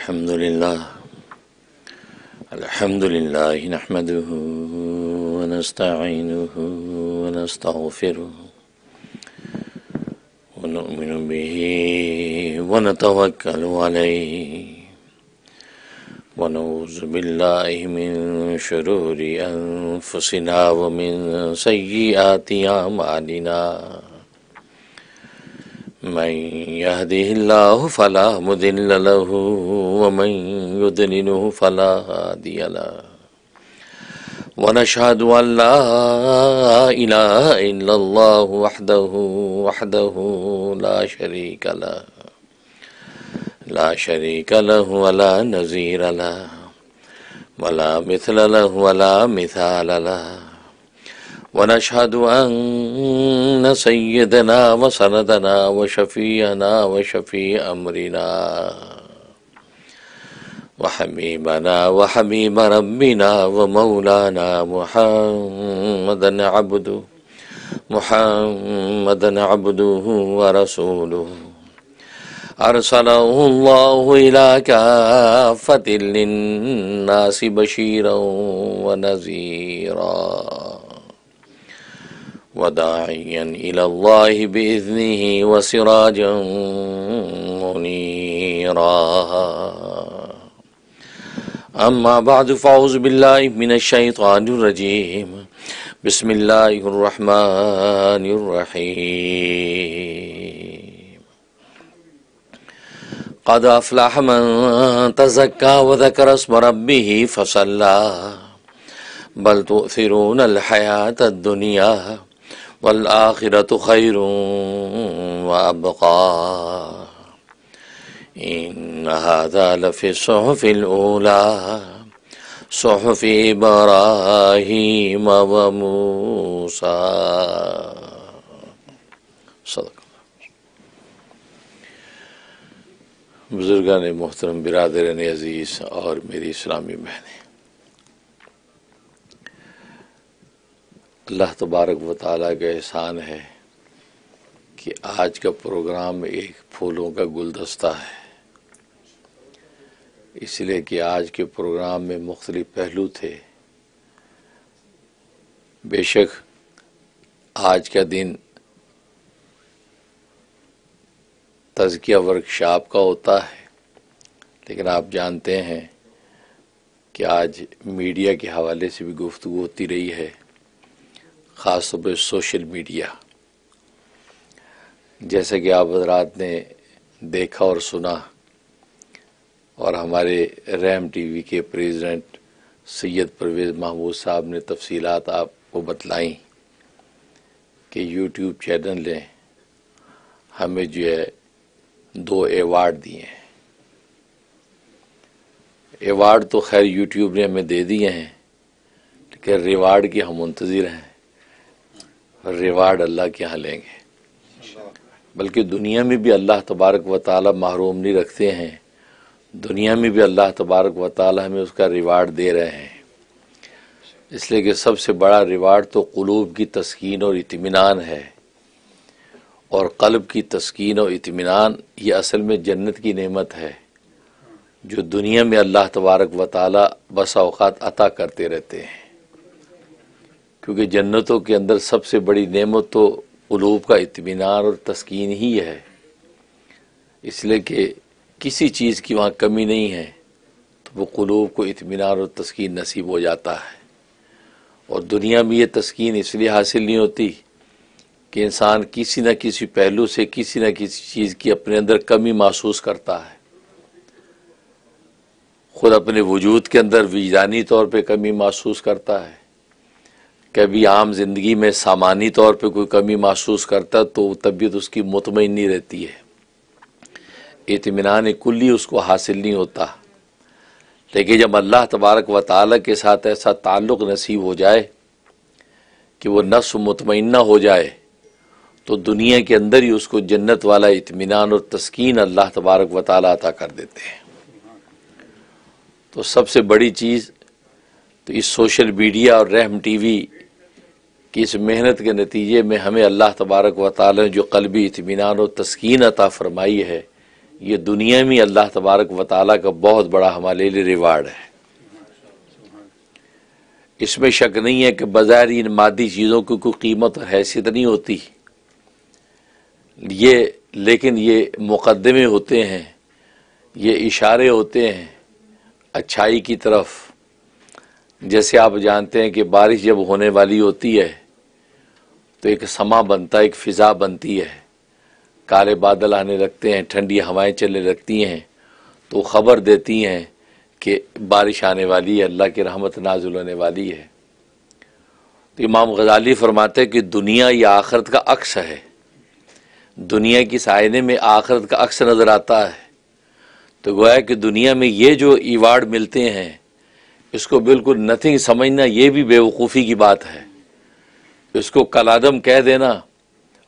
الحمد لله نحمده ونستعينه ونستغفره ونؤمن به ونتوكل عليه ونعوذ بالله من شرور أنفسنا ومن سيئات أعمالنا من يهده الله فلا مضل له ومن يضلله فلا هادي له ونشهد أن لا إله إلا الله وحده لا شريك له ولا نظير له ولا مثل له ولا مثال له ونشهد أن سيدنا وسندنا وشفيعنا وشفيع أمرنا وحبيبنا وحبيب ربنا ومولانا محمدا عبده ورسوله أرسله الله إلى كافة للناس بشيرا ونذيرا وداعيا إلى الله بإذنه وسراجا منيرا أما بعد فأعوذ بالله من الشيطان الرجيم بسم الله الرحمن الرحيم قد أفلح من تزكى وذكر اسم ربه فصلى بل تؤثرون الحياة الدنيا والآخرة خير وأبقى إن هذا لفي الصحف الأولى صحف إبراهيم وموسى صدق بزرگان محترم، برادران عزیز اور میری اسلامی بہنیں، اللہ تبارک و تعالیٰ کا احسان ہے کہ آج کا پروگرام ایک پھولوں کا گلدستہ ہے، اس لیے کہ آج کے پروگرام میں مختلف پہلو تھے۔ بے شک آج کا دن تزکیہ ورکشاپ کا ہوتا ہے، لیکن آپ جانتے ہیں کہ آج میڈیا کے حوالے سے بھی گفتگو ہوتی رہی ہے، خاص طور پہ سوشل میڈیا۔ جیسا کہ آپ حضرات نے دیکھا اور سنا، اور ہمارے رحم ٹی وی کے پریزیڈنٹ سید پرویز محمود صاحب نے تفصیلات آپ کو بتلائیں کہ یوٹیوب چینل نے ہمیں جو ہے 2 ایوارڈ دیے ہیں۔ ایوارڈ تو خیر یوٹیوب نے ہمیں دے دیے ہیں، لیکن ریوارڈ کی ہم منتظر ہیں، ریوارڈ اللہ کے ہاں لیں گے۔ بلکہ دنیا میں بھی اللہ تبارک و تعالی محروم نہیں رکھتے ہیں، دنیا میں بھی اللہ تبارک و تعالی ہمیں اس کا ریوارڈ دے رہے ہیں، اس لیے کہ سب سے بڑا ریوارڈ تو قلوب کی تسکین اور اطمینان ہے، اور قلب کی تسکین اور اطمینان یہ اصل میں جنت کی نعمت ہے جو دنیا میں اللہ تبارک و تعالی بسا اوقات عطا کرتے رہتے ہیں، کیونکہ جنتوں کے اندر سب سے بڑی نعمت تو قلوب کا اطمینان اور تسکین ہی ہے، اس لیے کہ کسی چیز کی وہاں کمی نہیں ہے تو وہ قلوب کو اطمینان اور تسکین نصیب ہو جاتا ہے۔ اور دنیا میں یہ تسکین اس لیے حاصل نہیں ہوتی کہ انسان کسی نہ کسی پہلو سے کسی نہ کسی چیز کی اپنے اندر کمی محسوس کرتا ہے، خود اپنے وجود کے اندر وجدانی طور پہ کمی محسوس کرتا ہے، کبھی عام زندگی میں سامانی طور پہ کوئی کمی محسوس کرتا تو طبیعت اس کی مطمئن نہیں رہتی ہے، اطمینان کلی اس کو حاصل نہیں ہوتا۔ لیکن جب اللہ تبارک و تعالیٰ کے ساتھ ایسا تعلق نصیب ہو جائے کہ وہ نفس مطمئنہ ہو جائے تو دنیا کے اندر ہی اس کو جنت والا اطمینان اور تسکین اللہ تبارک و تعالیٰ عطا کر دیتے ہیں۔ تو سب سے بڑی چیز تو اس سوشل میڈیا اور رحم ٹی وی کی اس محنت کے نتیجے میں ہمیں اللہ تبارک و تعالیٰ نے جو قلبی اطمینان اور تسکین عطا فرمائی ہے، یہ دنیا میں اللہ تبارک و تعالیٰ کا بہت بڑا ہمارے لیے ریوارڈ ہے۔ اس میں شک نہیں ہے کہ بظاہر ان مادی چیزوں کی کوئی قیمت اور حیثیت نہیں ہوتی، لیکن یہ مقدمے ہوتے ہیں، یہ اشارے ہوتے ہیں اچھائی کی طرف۔ جیسے آپ جانتے ہیں کہ بارش جب ہونے والی ہوتی ہے تو ایک سما بنتا ہے، ایک فضا بنتی ہے، کالے بادل آنے لگتے ہیں، ٹھنڈی ہوائیں چلنے لگتی ہیں، تو خبر دیتی ہیں کہ بارش آنے والی ہے، اللہ کی رحمت نازل ہونے والی ہے۔ تو امام غزالی فرماتے ہیں کہ دنیا یہ آخرت کا عکس ہے، دنیا کی آئینے میں آخرت کا عکس نظر آتا ہے۔ تو گویا کہ دنیا میں یہ جو ایوارڈ ملتے ہیں اس کو بالکل نتھنگ سمجھنا یہ بھی بے وقوفی کی بات ہے، اس کو کلعدم کہہ دینا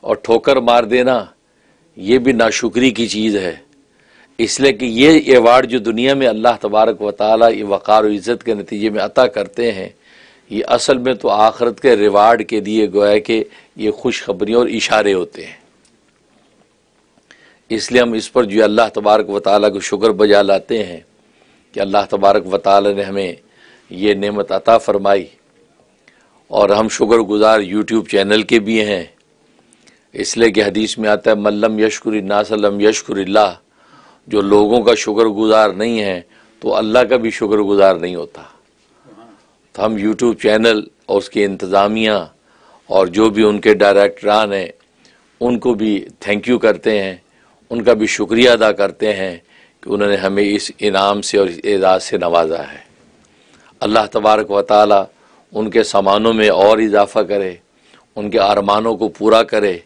اور ٹھوکر مار دینا یہ بھی ناشکری کی چیز ہے۔ اس لیے کہ یہ ایوارڈ جو دنیا میں اللہ تبارک و تعالیٰ یہ وقار و عزت کے نتیجے میں عطا کرتے ہیں، یہ اصل میں تو آخرت کے ریوارڈ کے لیے گویا کہ یہ خوشخبریاں اور اشارے ہوتے ہیں۔ اس لیے ہم اس پر جو اللہ تبارک و تعالیٰ کو شکر بجا لاتے ہیں کہ اللہ تبارک و تعالیٰ نے ہمیں یہ نعمت عطا فرمائی، اور ہم شکر گزار یوٹیوب چینل کے بھی ہیں، اس لیے کہ حدیث میں آتا ہے من لم یشکر الناس لم یشکر اللہ، جو لوگوں کا شکر گزار نہیں ہے تو اللہ کا بھی شکر گزار نہیں ہوتا۔ تو ہم یوٹیوب چینل اور اس کی انتظامیہ اور جو بھی ان کے ڈائریکٹران ہیں ان کو بھی تھینک یو کرتے ہیں، ان کا بھی شکریہ ادا کرتے ہیں کہ انہوں نے ہمیں اس انعام سے اور اس اعزاز سے نوازا ہے۔ اللہ تبارک و تعالی ان کے سامانوں میں اور اضافہ کرے، ان کے ارمانوں کو پورا کرے،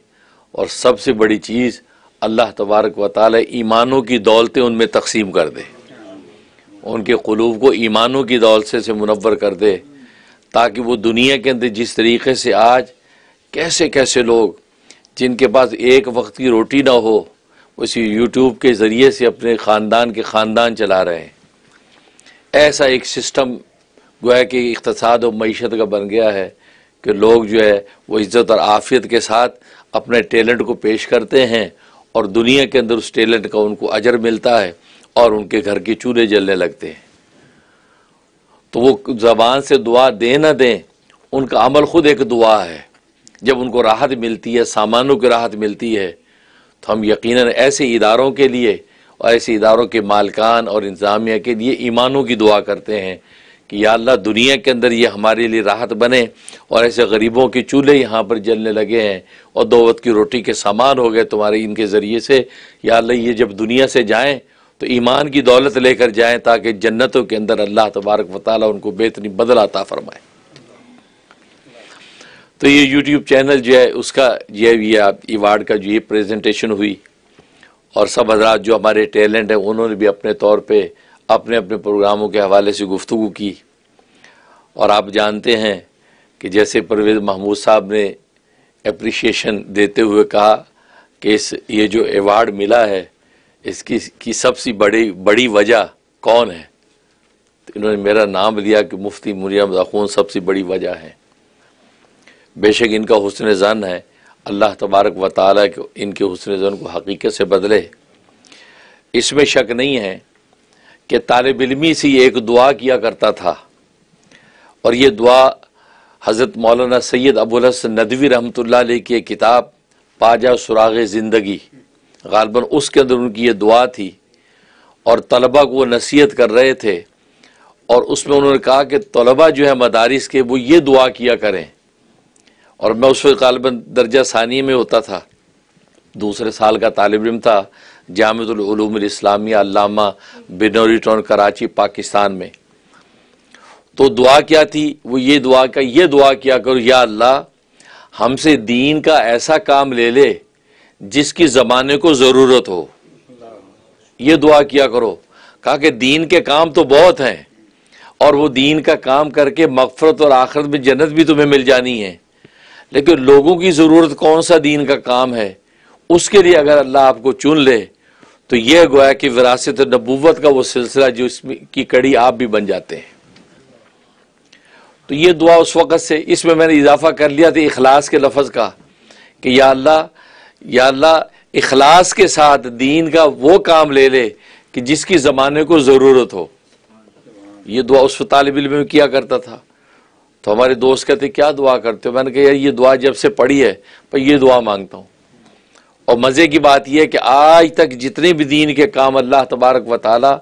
اور سب سے بڑی چیز اللہ تبارک و تعالی ایمانوں کی دولتیں ان میں تقسیم کر دے، ان کے قلوب کو ایمانوں کی دولت سے منور کر دے، تاکہ وہ دنیا کے اندر جس طریقے سے آج کیسے کیسے لوگ جن کے پاس ایک وقت کی روٹی نہ ہو اسی یوٹیوب کے ذریعے سے اپنے خاندان کے خاندان چلا رہے ہیں، ایسا ایک سسٹم گویا کہ اقتصاد و معیشت کا بن گیا ہے کہ لوگ جو ہے وہ عزت اور عافیت کے ساتھ اپنے ٹیلنٹ کو پیش کرتے ہیں، اور دنیا کے اندر اس ٹیلنٹ کا ان کو اجر ملتا ہے، اور ان کے گھر کے چولہے جلنے لگتے ہیں۔ تو وہ زبان سے دعا دیں نہ دیں، ان کا عمل خود ایک دعا ہے۔ جب ان کو راحت ملتی ہے، سامانوں کی راحت ملتی ہے، تو ہم یقیناً ایسے اداروں کے لیے اور ایسے اداروں کے مالکان اور انتظامیہ کے لیے ایمانوں کی دعا کرتے ہیں کہ یا اللہ دنیا کے اندر یہ ہمارے لیے راحت بنے، اور ایسے غریبوں کے چولہے یہاں پر جلنے لگے ہیں اور دو وقت کی روٹی کے سامان ہو گئے تمہارے ان کے ذریعے سے، یا اللہ یہ جب دنیا سے جائیں تو ایمان کی دولت لے کر جائیں، تاکہ جنتوں کے اندر اللہ تبارک و تعالیٰ ان کو بہترین بدلہ عطا فرمائے۔ تو یہ یوٹیوب چینل جو ہے اس کا یہ ایوارڈ کا جو یہ پریزنٹیشن ہوئی، اور سب حضرات جو ہمارے ٹیلنٹ ہیں انہوں نے بھی اپنے طور پہ اپنے اپنے پروگراموں کے حوالے سے گفتگو کی۔ اور آپ جانتے ہیں کہ جیسے پرویز محمود صاحب نے اپریشیشن دیتے ہوئے کہا کہ یہ جو ایوارڈ ملا ہے اس کی سب سے بڑی وجہ کون ہے، تو انہوں نے میرا نام لیا کہ مفتی منیر احمد اخون سب سے بڑی وجہ ہے۔ بے شک ان کا حسن ظن ہے، اللہ تبارک و تعالیٰ کو ان کے حسن ظن کو حقیقت سے بدلے۔ اس میں شک نہیں ہے کہ طالب علمی سے یہ ایک دعا کیا کرتا تھا، اور یہ دعا حضرت مولانا سید ابو الحسن ندوی رحمۃ اللہ علیہ کی ایک کتاب پاجا سراغ زندگی، غالباً اس کے اندر ان کی یہ دعا تھی، اور طلبہ کو وہ نصیحت کر رہے تھے، اور اس میں انہوں نے کہا کہ طلبہ جو ہے مدارس کے وہ یہ دعا کیا کریں۔ اور میں اس وقت غالباً درجہ ثانیہ میں ہوتا تھا، دوسرے سال کا طالب علم تھا، جامعۃ العلوم الاسلامیہ علامہ بنوری ٹاؤن کراچی پاکستان میں۔ تو دعا کیا تھی، وہ یہ دعا کیا کرو یا اللہ ہم سے دین کا ایسا کام لے لے جس کی زمانے کو ضرورت ہو، یہ دعا کیا کرو۔ کہا کہ دین کے کام تو بہت ہیں، اور وہ دین کا کام کر کے مغفرت اور آخرت میں جنت بھی تمہیں مل جانی ہے، لیکن لوگوں کی ضرورت کون سا دین کا کام ہے، اس کے لیے اگر اللہ آپ کو چن لے تو یہ گویا کہ وراثت نبوت کا وہ سلسلہ جو اس کی کڑی آپ بھی بن جاتے ہیں۔ تو یہ دعا اس وقت سے، اس میں نے اضافہ کر لیا تھا اخلاص کے لفظ کا کہ یا اللہ اخلاص کے ساتھ دین کا وہ کام لے لے کہ جس کی زمانے کو ضرورت ہو. یہ دعا اس طالب علم میں کیا کرتا تھا. تو ہمارے دوست کہتے کیا دعا کرتے ہو؟ میں نے کہا یار یہ دعا جب سے پڑھی ہے پر یہ دعا مانگتا ہوں. اور مزے کی بات یہ ہے کہ آج تک جتنے بھی دین کے کام اللہ تبارک و تعالی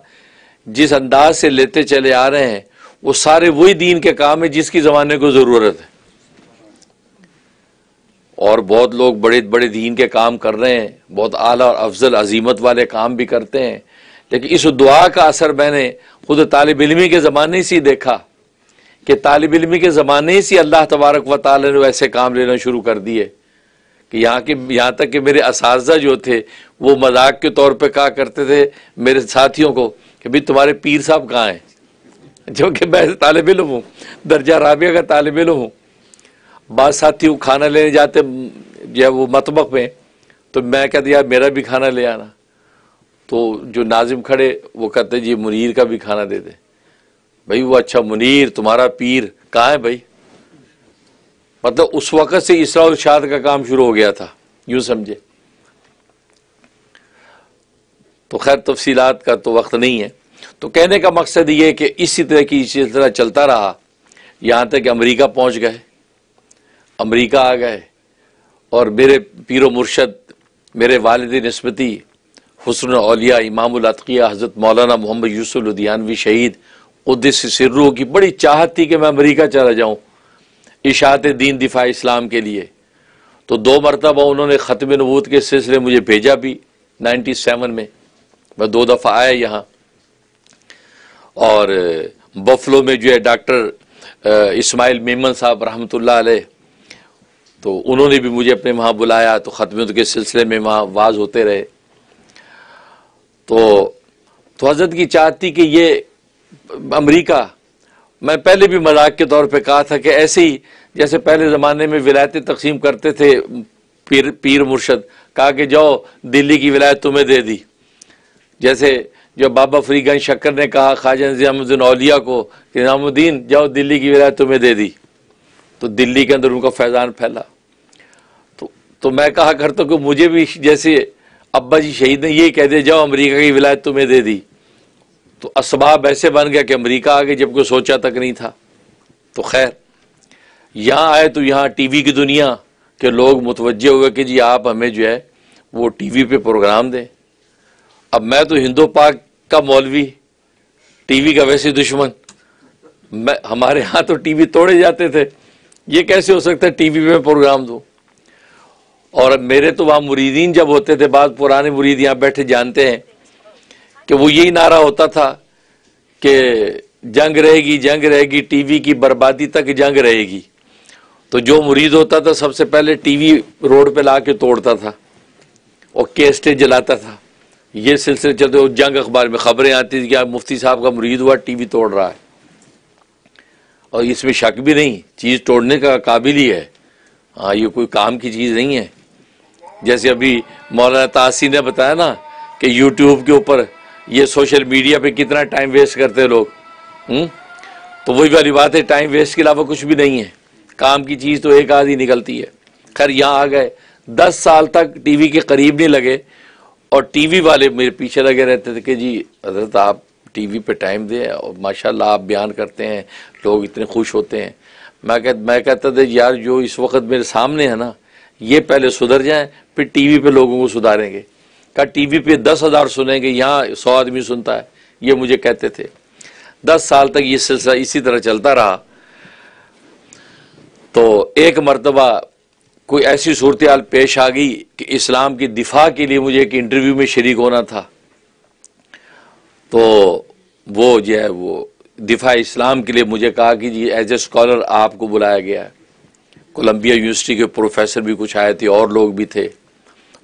جس انداز سے لیتے چلے آ رہے ہیں وہ سارے وہی دین کے کام ہیں جس کی زمانے کو ضرورت ہے. اور بہت لوگ بڑے بڑے دین کے کام کر رہے ہیں, بہت اعلیٰ اور افضل عظیمت والے کام بھی کرتے ہیں, لیکن اس دعا کا اثر میں نے خود طالب علمی کے زمانے سے دیکھا کہ طالب علمی کے زمانے سے اللہ تبارک و تعالی نے ایسے کام لینا شروع کر دیے کہ یہاں تک کہ میرے اساتذہ جو تھے وہ مذاق کے طور پہ کہا کرتے تھے میرے ساتھیوں کو کہ بھئی تمہارے پیر صاحب کہاں ہیں, جو کہ میں طالب علم ہوں, درجہ رابعہ کا طالب علم ہوں. بعض ساتھی کھانا لینے جاتے جو وہ مطبخ میں, تو میں کہتا یار میرا بھی کھانا لے آنا. تو جو ناظم کھڑے وہ کہتے جی منیر کا بھی کھانا دے دے. بھائی وہ اچھا منیر تمہارا پیر کہاں ہے بھائی؟ مطلب اس وقت سے اصلاح و ارشاد کا کام شروع ہو گیا تھا, یوں سمجھے. تو خیر تفصیلات کا تو وقت نہیں ہے. تو کہنے کا مقصد یہ کہ اسی طرح کی سلسلہ چلتا رہا یہاں تک کہ امریکہ پہنچ گئے, امریکہ آ گئے. اور میرے پیر و مرشد میرے والد نسبتی حسن اولیاء امام الاتقیاء حضرت مولانا محمد یوسف لدھیانوی شہید قدس سرہ کی بڑی چاہت تھی کہ میں امریکہ چلا جاؤں اشاعت دین دفاع اسلام کے لیے. تو 2 مرتبہ انہوں نے ختم نبوت کے سلسلے مجھے بھیجا بھی 97 میں 2 دفعہ آیا یہاں. اور بفلو میں جو ہے ڈاکٹر اسماعیل میمن صاحب رحمۃ اللہ علیہ, تو انہوں نے بھی مجھے اپنے وہاں بلایا, تو ختم نبوت کے سلسلے میں وہاں واز ہوتے رہے. تو حضرت کی چاہت تھی کہ یہ امریکہ, میں پہلے بھی مذاق کے طور پہ کہا تھا کہ ایسے ہی جیسے پہلے زمانے میں ولایتیں تقسیم کرتے تھے پیر مرشد, کہا کہ جاؤ دلی کی ولایت تمہیں دے دی. جیسے جو بابا فرید گنج شکر نے کہا خواجہ نظام الدین اولیاء کو کہ نظام الدین جاؤ دلی کی ولایت تمہیں دے دی, تو دلی کے اندر ان کا فیضان پھیلا. تو میں کہا کرتا کہ مجھے بھی جیسے ابا جی شہید نے یہی کہہ دیا جاؤ امریکہ کی ولایت تمہیں دے دی, تو اسباب ایسے بن گیا کہ امریکہ آگے جب کوئی سوچا تک نہیں تھا. تو خیر یہاں آئے تو یہاں ٹی وی کی دنیا کے لوگ متوجہ ہوئے کہ جی آپ ہمیں جو ہے وہ ٹی وی پہ پروگرام دیں. اب میں تو ہندو پاک کا مولوی, ٹی وی کا ویسے دشمن, ہمارے ہاں تو ٹی وی توڑے جاتے تھے, یہ کیسے ہو سکتا ہے ٹی وی پہ پروگرام دو. اور میرے تو وہاں مریدین جب ہوتے تھے, بعض پرانے مرید یہاں بیٹھے جانتے ہیں کہ وہ یہی نعرہ ہوتا تھا کہ جنگ رہے گی ٹی وی کی بربادی تک جنگ رہے گی. تو جو مرید ہوتا تھا سب سے پہلے ٹی وی روڈ پہ لا کے توڑتا تھا اور کیسٹیں جلاتا تھا. یہ سلسلے چلتے, وہ جنگ اخبار میں خبریں آتی تھی کہ مفتی صاحب کا مرید ہوا ٹی وی توڑ رہا ہے. اور اس میں شک بھی نہیں, چیز توڑنے کا قابل ہی ہے, ہاں یہ کوئی کام کی چیز نہیں ہے. جیسے ابھی مولانا تاثیر نے بتایا نا کہ یوٹیوب کے اوپر یہ سوشل میڈیا پہ کتنا ٹائم ویسٹ کرتے ہیں لوگ, تو وہی والی بات ہے, ٹائم ویسٹ کے علاوہ کچھ بھی نہیں ہے, کام کی چیز تو ایک آدھی نکلتی ہے. خیر یہاں آ گئے, 10 سال تک ٹی وی کے قریب نہیں لگے, اور ٹی وی والے میرے پیچھے لگے رہتے تھے کہ جی حضرت آپ ٹی وی پہ ٹائم دیں, اور ماشاءاللہ آپ بیان کرتے ہیں, لوگ اتنے خوش ہوتے ہیں. میں کہتا تھا یار جو اس وقت میرے سامنے ہے نا یہ پہلے سدھر جائیں پھر ٹی وی پہ لوگوں کو سدھاریں گے. کہا ٹی وی پہ 10,000 سنیں گے, یہاں 100 آدمی سنتا ہے, یہ مجھے کہتے تھے. 10 سال تک یہ سلسلہ اسی طرح چلتا رہا. تو ایک مرتبہ کوئی ایسی صورتحال پیش آ گئی کہ اسلام کی دفاع کے لیے مجھے ایک انٹرویو میں شریک ہونا تھا. تو وہ جو ہے وہ دفاع اسلام کے لیے مجھے کہا کہ جی ایز اے اسکالر آپ کو بلایا گیا ہے. کولمبیا یونیورسٹی کے پروفیسر بھی کچھ آئے تھے اور لوگ بھی تھے.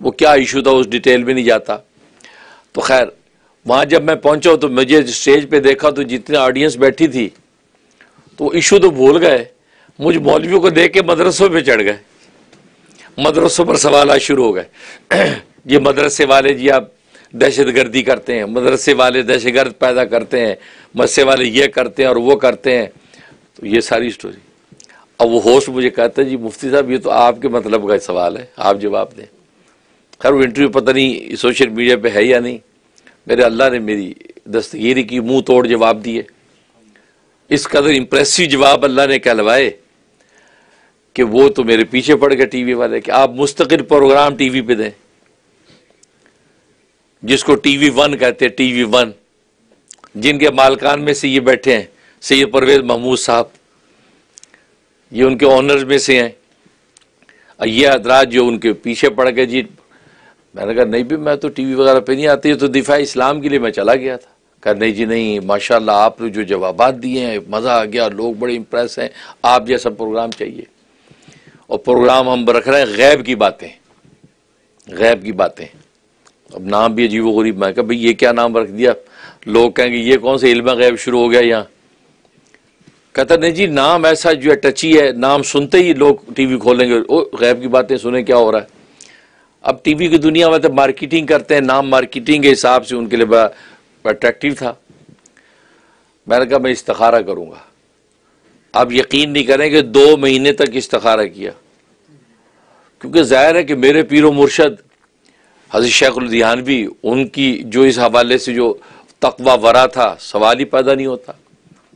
وہ کیا ایشو تھا اس ڈیٹیل میں نہیں جاتا. تو خیر وہاں جب میں پہنچا تو مجھے اسٹیج پہ دیکھا تو جتنے آڈینس بیٹھی تھی تو ایشو تو بھول گئے, مجھ مولویوں کو دیکھ کے مدرسوں پہ چڑھ گئے, مدرسوں پر سوالات شروع ہو گئے. یہ مدرسے والے جی آپ دہشت گردی کرتے ہیں, مدرسے والے دہشت گرد پیدا کرتے ہیں, مدرسے والے یہ کرتے ہیں اور وہ کرتے ہیں. تو یہ ساری سٹوری. اب وہ ہوسٹ مجھے کہتا ہے جی مفتی صاحب یہ تو آپ کے مطلب کا سوال ہے, آپ جواب دیں. خیر وہ انٹرویو پتہ نہیں سوشل میڈیا پہ ہے یا نہیں، میرے اللہ نے میری دستگیری کی، منہ توڑ جواب دیے، اس قدر امپریسو جواب اللہ نے کہلوائے کہ وہ تو میرے پیچھے پڑ گئے ٹی وی والے کہ آپ مستقل پروگرام ٹی وی پہ دیں، جس کو ٹی وی ون کہتے ہیں، ٹی وی ون، جن کے مالکان میں سے یہ بیٹھے ہیں سید پرویز محمود صاحب، یہ ان کے آنرز میں سے ہیں، یہ حضرات جو ان کے پیچھے پڑ گئے جی، میں نے کہا نہیں بھی میں تو ٹی وی وغیرہ پہ نہیں آتی، ہے تو دفاع اسلام کے لیے میں چلا گیا تھا، کہا نہیں جی نہیں، ماشاءاللہ آپ نے جو جوابات دیے ہیں مزہ آ گیا، لوگ بڑے امپریس ہیں، آپ جیسا پروگرام چاہیے، اور پروگرام ہم رکھ رہے ہیں غیب کی باتیں، غیب کی باتیں، اب نام بھی عجیب و غریب، میں کہا بھئی یہ کیا نام رکھ دیا، لوگ کہیں گے یہ کون سے علم غیب شروع ہو گیا یہاں، کہتا نہیں جی نام ایسا جو ہے ٹچی ہے، نام سنتے ہی لوگ ٹی وی کھولیں گے، غیب کی باتیں سنیں کیا ہو رہا ہے۔ اب ٹی وی کی دنیا میں تو مارکیٹنگ کرتے ہیں، نام مارکیٹنگ کے حساب سے ان کے لیے بڑا اٹریکٹیو تھا، میں نے کہا میں استخارہ کروں گا، آپ یقین نہیں کریں کہ 2 مہینے تک استخارہ کیا، کیونکہ ظاہر ہے کہ میرے پیر و مرشد حضرت شیخ الدھیانوی، ان کی جو اس حوالے سے جو تقوی ورا تھا سوال ہی پیدا نہیں ہوتا،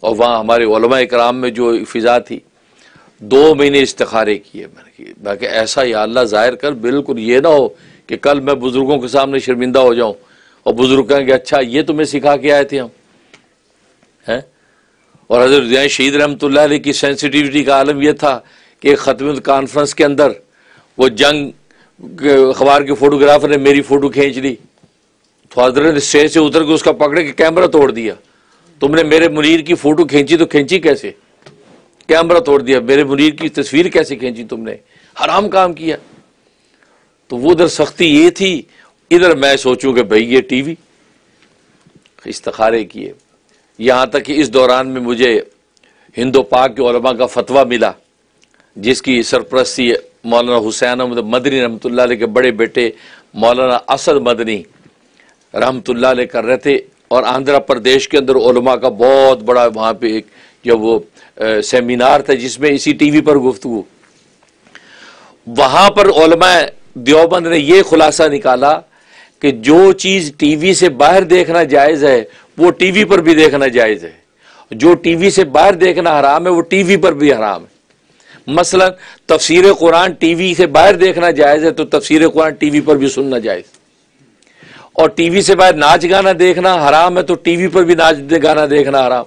اور وہاں ہمارے علماء اکرام میں جو فضا تھی، 2 مہینے استخارے کیے، میں کہ ایسا یا اللہ ظاہر کر، بالکل یہ نہ ہو کہ کل میں بزرگوں کے سامنے شرمندہ ہو جاؤں اور بزرگ کہیں گے اچھا یہ تمہیں سکھا کے آئے تھے ہم ہیں۔ اور حضرت دیان شہید رحمۃ اللہ علیہ کی سینسٹیوٹی کا عالم یہ تھا کہ ایک ختم کانفرنس کے اندر وہ جنگ اخبار کے فوٹوگرافر نے میری فوٹو کھینچ لی، تو حضرت نے اسٹیج سے اتر کے اس کا پکڑے کہ کیمرہ توڑ دیا، تم نے میرے منیر کی فوٹو کھینچی تو کھینچی کیسے، کیمرہ توڑ دیا، میرے منیر کی تصویر کیسے کھینچی تم نے، حرام کام کیا۔ تو وہ ادھر سختی یہ تھی، ادھر میں سوچوں کہ بھئی یہ ٹی وی، استخارے کیے، یہاں تک کہ اس دوران میں مجھے ہند و پاک کے علماء کا فتویٰ ملا، جس کی سرپرستی مولانا حسین احمد مدنی رحمۃ اللہ علیہ کے بڑے بیٹے مولانا اسد مدنی رحمۃ اللہ علیہ کر رہے تھے، اور آندھرا پردیش کے اندر علماء کا بہت بڑا وہاں پہ ایک جو وہ سیمینار تھا جس میں اسی ٹی وی پر گفتگو، وہاں پر علماء دیوبند نے یہ خلاصہ نکالا کہ جو چیز ٹی وی سے باہر دیکھنا جائز ہے وہ ٹی وی پر بھی دیکھنا جائز ہے، جو ٹی وی سے باہر دیکھنا حرام ہے وہ ٹی وی پر بھی حرام ہے۔ مثلا تفسیر قرآن ٹی وی سے باہر دیکھنا جائز ہے تو تفسیر قرآن ٹی وی پر بھی سننا جائز، اور ٹی وی سے باہر ناچ گانا دیکھنا حرام ہے تو ٹی وی پر بھی ناچ گانا دیکھنا حرام۔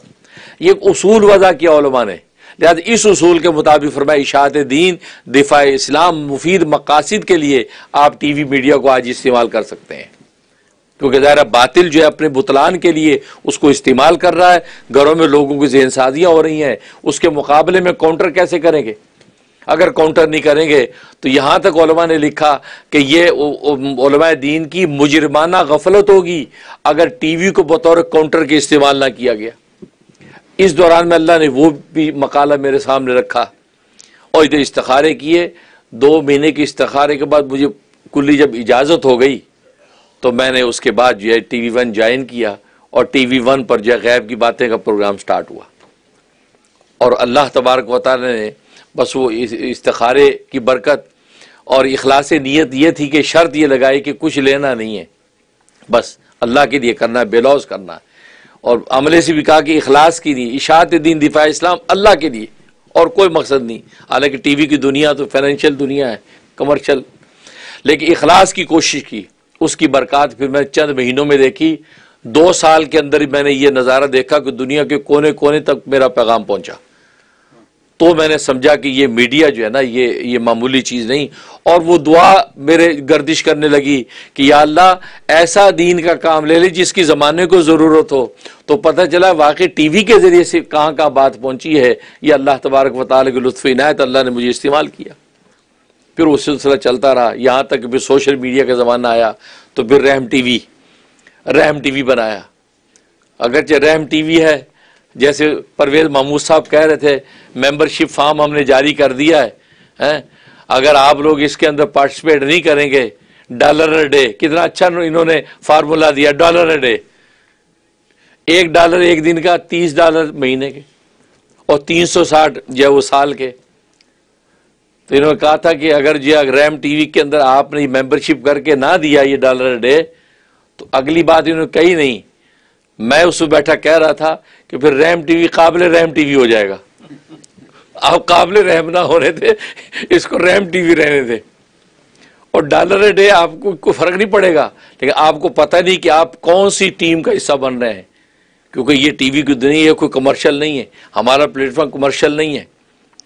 یہ ایک اصول وضع کیا علماء نے، لہذا اس اصول کے مطابق فرمایا اشاعت دین، دفاع اسلام، مفید مقاصد کے لیے آپ ٹی وی میڈیا کو آج استعمال کر سکتے ہیں، کیونکہ ظاہر باطل جو ہے اپنے بطلان کے لیے اس کو استعمال کر رہا ہے، گھروں میں لوگوں کی ذہن سازیاں ہو رہی ہیں، اس کے مقابلے میں کاؤنٹر کیسے کریں گے؟ اگر کاؤنٹر نہیں کریں گے تو یہاں تک علماء نے لکھا کہ یہ علماء دین کی مجرمانہ غفلت ہوگی اگر ٹی وی کو بطور کاؤنٹر کے استعمال نہ کیا گیا۔ اس دوران میں اللہ نے وہ بھی مقالہ میرے سامنے رکھا اور ادھر استخارے کیے۔ 2 مہینے کے استخارے کے بعد مجھے کلی جب اجازت ہو گئی تو میں نے اس کے بعد جو ہے ٹی وی 1 جوائن کیا، اور ٹی وی 1 پر جو ہے غیب کی باتیں کا پروگرام سٹارٹ ہوا، اور اللہ تبارک و تعالی نے بس وہ استخارے کی برکت اور اخلاص نیت یہ تھی کہ شرط یہ لگائی کہ کچھ لینا نہیں ہے، بس اللہ کے لیے کرنا ہے، بے لوث کرنا ہے، اور عملے سے بھی کہا کہ اخلاص کی نہیں، اشاعت دین دفاع اسلام اللہ کے لیے اور کوئی مقصد نہیں۔ حالانکہ ٹی وی کی دنیا تو فائنینشیل دنیا ہے، کمرشل، لیکن اخلاص کی کوشش کی، اس کی برکات پھر میں چند مہینوں میں دیکھی۔ 2 سال کے اندر میں نے یہ نظارہ دیکھا کہ دنیا کے کونے کونے تک میرا پیغام پہنچا، تو میں نے سمجھا کہ یہ میڈیا جو ہے نا یہ معمولی چیز نہیں، اور وہ دعا میرے گردش کرنے لگی کہ یا اللہ ایسا دین کا کام لے لے جس کی زمانے کو ضرورت ہو۔ تو پتہ چلا واقعی ٹی وی کے ذریعے سے کہاں کہاں بات پہنچی ہے، یہ اللہ تبارک و تعالی کے لطف عنایت، اللہ نے مجھے استعمال کیا۔ پھر وہ سلسلہ چلتا رہا، یہاں تک کہ پھر سوشل میڈیا کا زمانہ آیا تو پھر رحم ٹی وی بنایا۔ اگرچہ رحم ٹی وی ہے، جیسے پرویز محمود صاحب کہہ رہے تھے، ممبرشپ فارم ہم نے جاری کر دیا ہے، اگر آپ لوگ اس کے اندر پارٹیسپیٹ نہیں کریں گے، $1 کتنا اچھا انہوں نے فارمولا دیا، $1 $1 ایک دن کا، $30 مہینے کے، اور 360 جو ہے وہ سال کے۔ تو انہوں نے کہا تھا کہ اگر ریم ٹی وی کے اندر آپ نے ممبرشپ کر کے نہ دیا یہ $1 تو اگلی بات انہوں نے کہی نہیں، میں اس میں بیٹھا کہہ رہا تھا کہ پھر ریم ٹی وی قابل رحم ٹی وی ہو جائے گا، آپ قابل رحم نہ ہونے تھے، اس کو ریم ٹی وی رہنے تھے، اور $1 آپ کو کوئی فرق نہیں پڑے گا، لیکن آپ کو پتہ نہیں کہ آپ کون سی ٹیم کا حصہ بن رہے ہیں، کیونکہ یہ ٹی وی کی دنیا یہ کوئی کمرشل نہیں ہے، ہمارا پلیٹ فارم کمرشل نہیں ہے،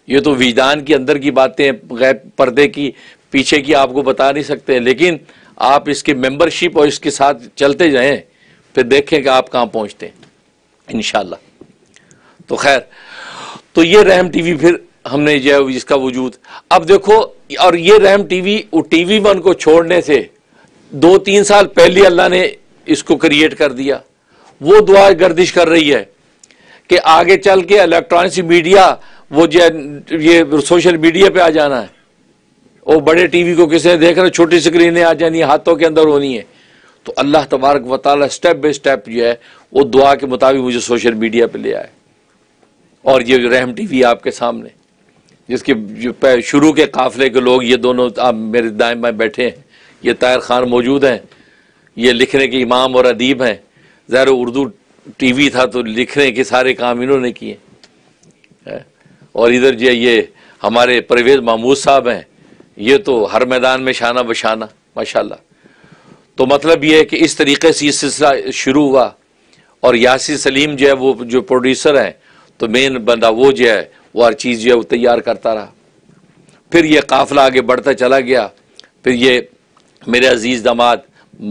یہ تو وجدان کے اندر کی باتیں غیر پردے کی پیچھے کی آپ کو بتا نہیں سکتے، لیکن آپ اس کے ممبرشپ اور اس کے ساتھ چلتے جائیں، پھر دیکھیں کہ آپ کہاں پہنچتے ہیں انشاءاللہ۔ تو خیر، تو یہ رحم ٹی وی پھر ہم نے جو ہے اس کا وجود اب دیکھو، اور یہ رحم ٹی وی 1 کو چھوڑنے سے 2-3 سال پہلے اللہ نے اس کو کریٹ کر دیا، وہ دعا گردش کر رہی ہے کہ آگے چل کے الیکٹرانکس میڈیا وہ جو یہ سوشل میڈیا پہ آ جانا ہے، وہ بڑے ٹی وی کو کسی نے دیکھ رہا، چھوٹی اسکرینیں آ جانی، ہاتھوں کے اندر ہونی ہے، تو اللہ تبارک و تعالیٰ سٹیپ بائی سٹیپ جو ہے وہ دعا کے مطابق مجھے سوشل میڈیا پہ لے آئے، اور یہ جو رحم ٹی وی آپ کے سامنے، جس کے شروع کے قافلے کے لوگ یہ دونوں آپ میرے دائیں بائیں بیٹھے ہیں، یہ طاہر خان موجود ہیں، یہ لکھنے کے امام اور ادیب ہیں، ظاہر اردو ٹی وی تھا تو لکھنے کے سارے کام انہوں نے کیے، اور ادھر جو یہ ہمارے پرویز محمود صاحب ہیں، یہ تو ہر میدان میں شانہ بشانہ ماشاءاللہ۔ تو مطلب یہ ہے کہ اس طریقے سے یہ سلسلہ شروع ہوا، اور یاسر سلیم جو ہے وہ جو پروڈیوسر ہیں، تو مین بندہ وہ جو ہے وہ ہر چیز جو ہے وہ تیار کرتا رہا، پھر یہ قافلہ آگے بڑھتا چلا گیا، پھر یہ میرے عزیز داماد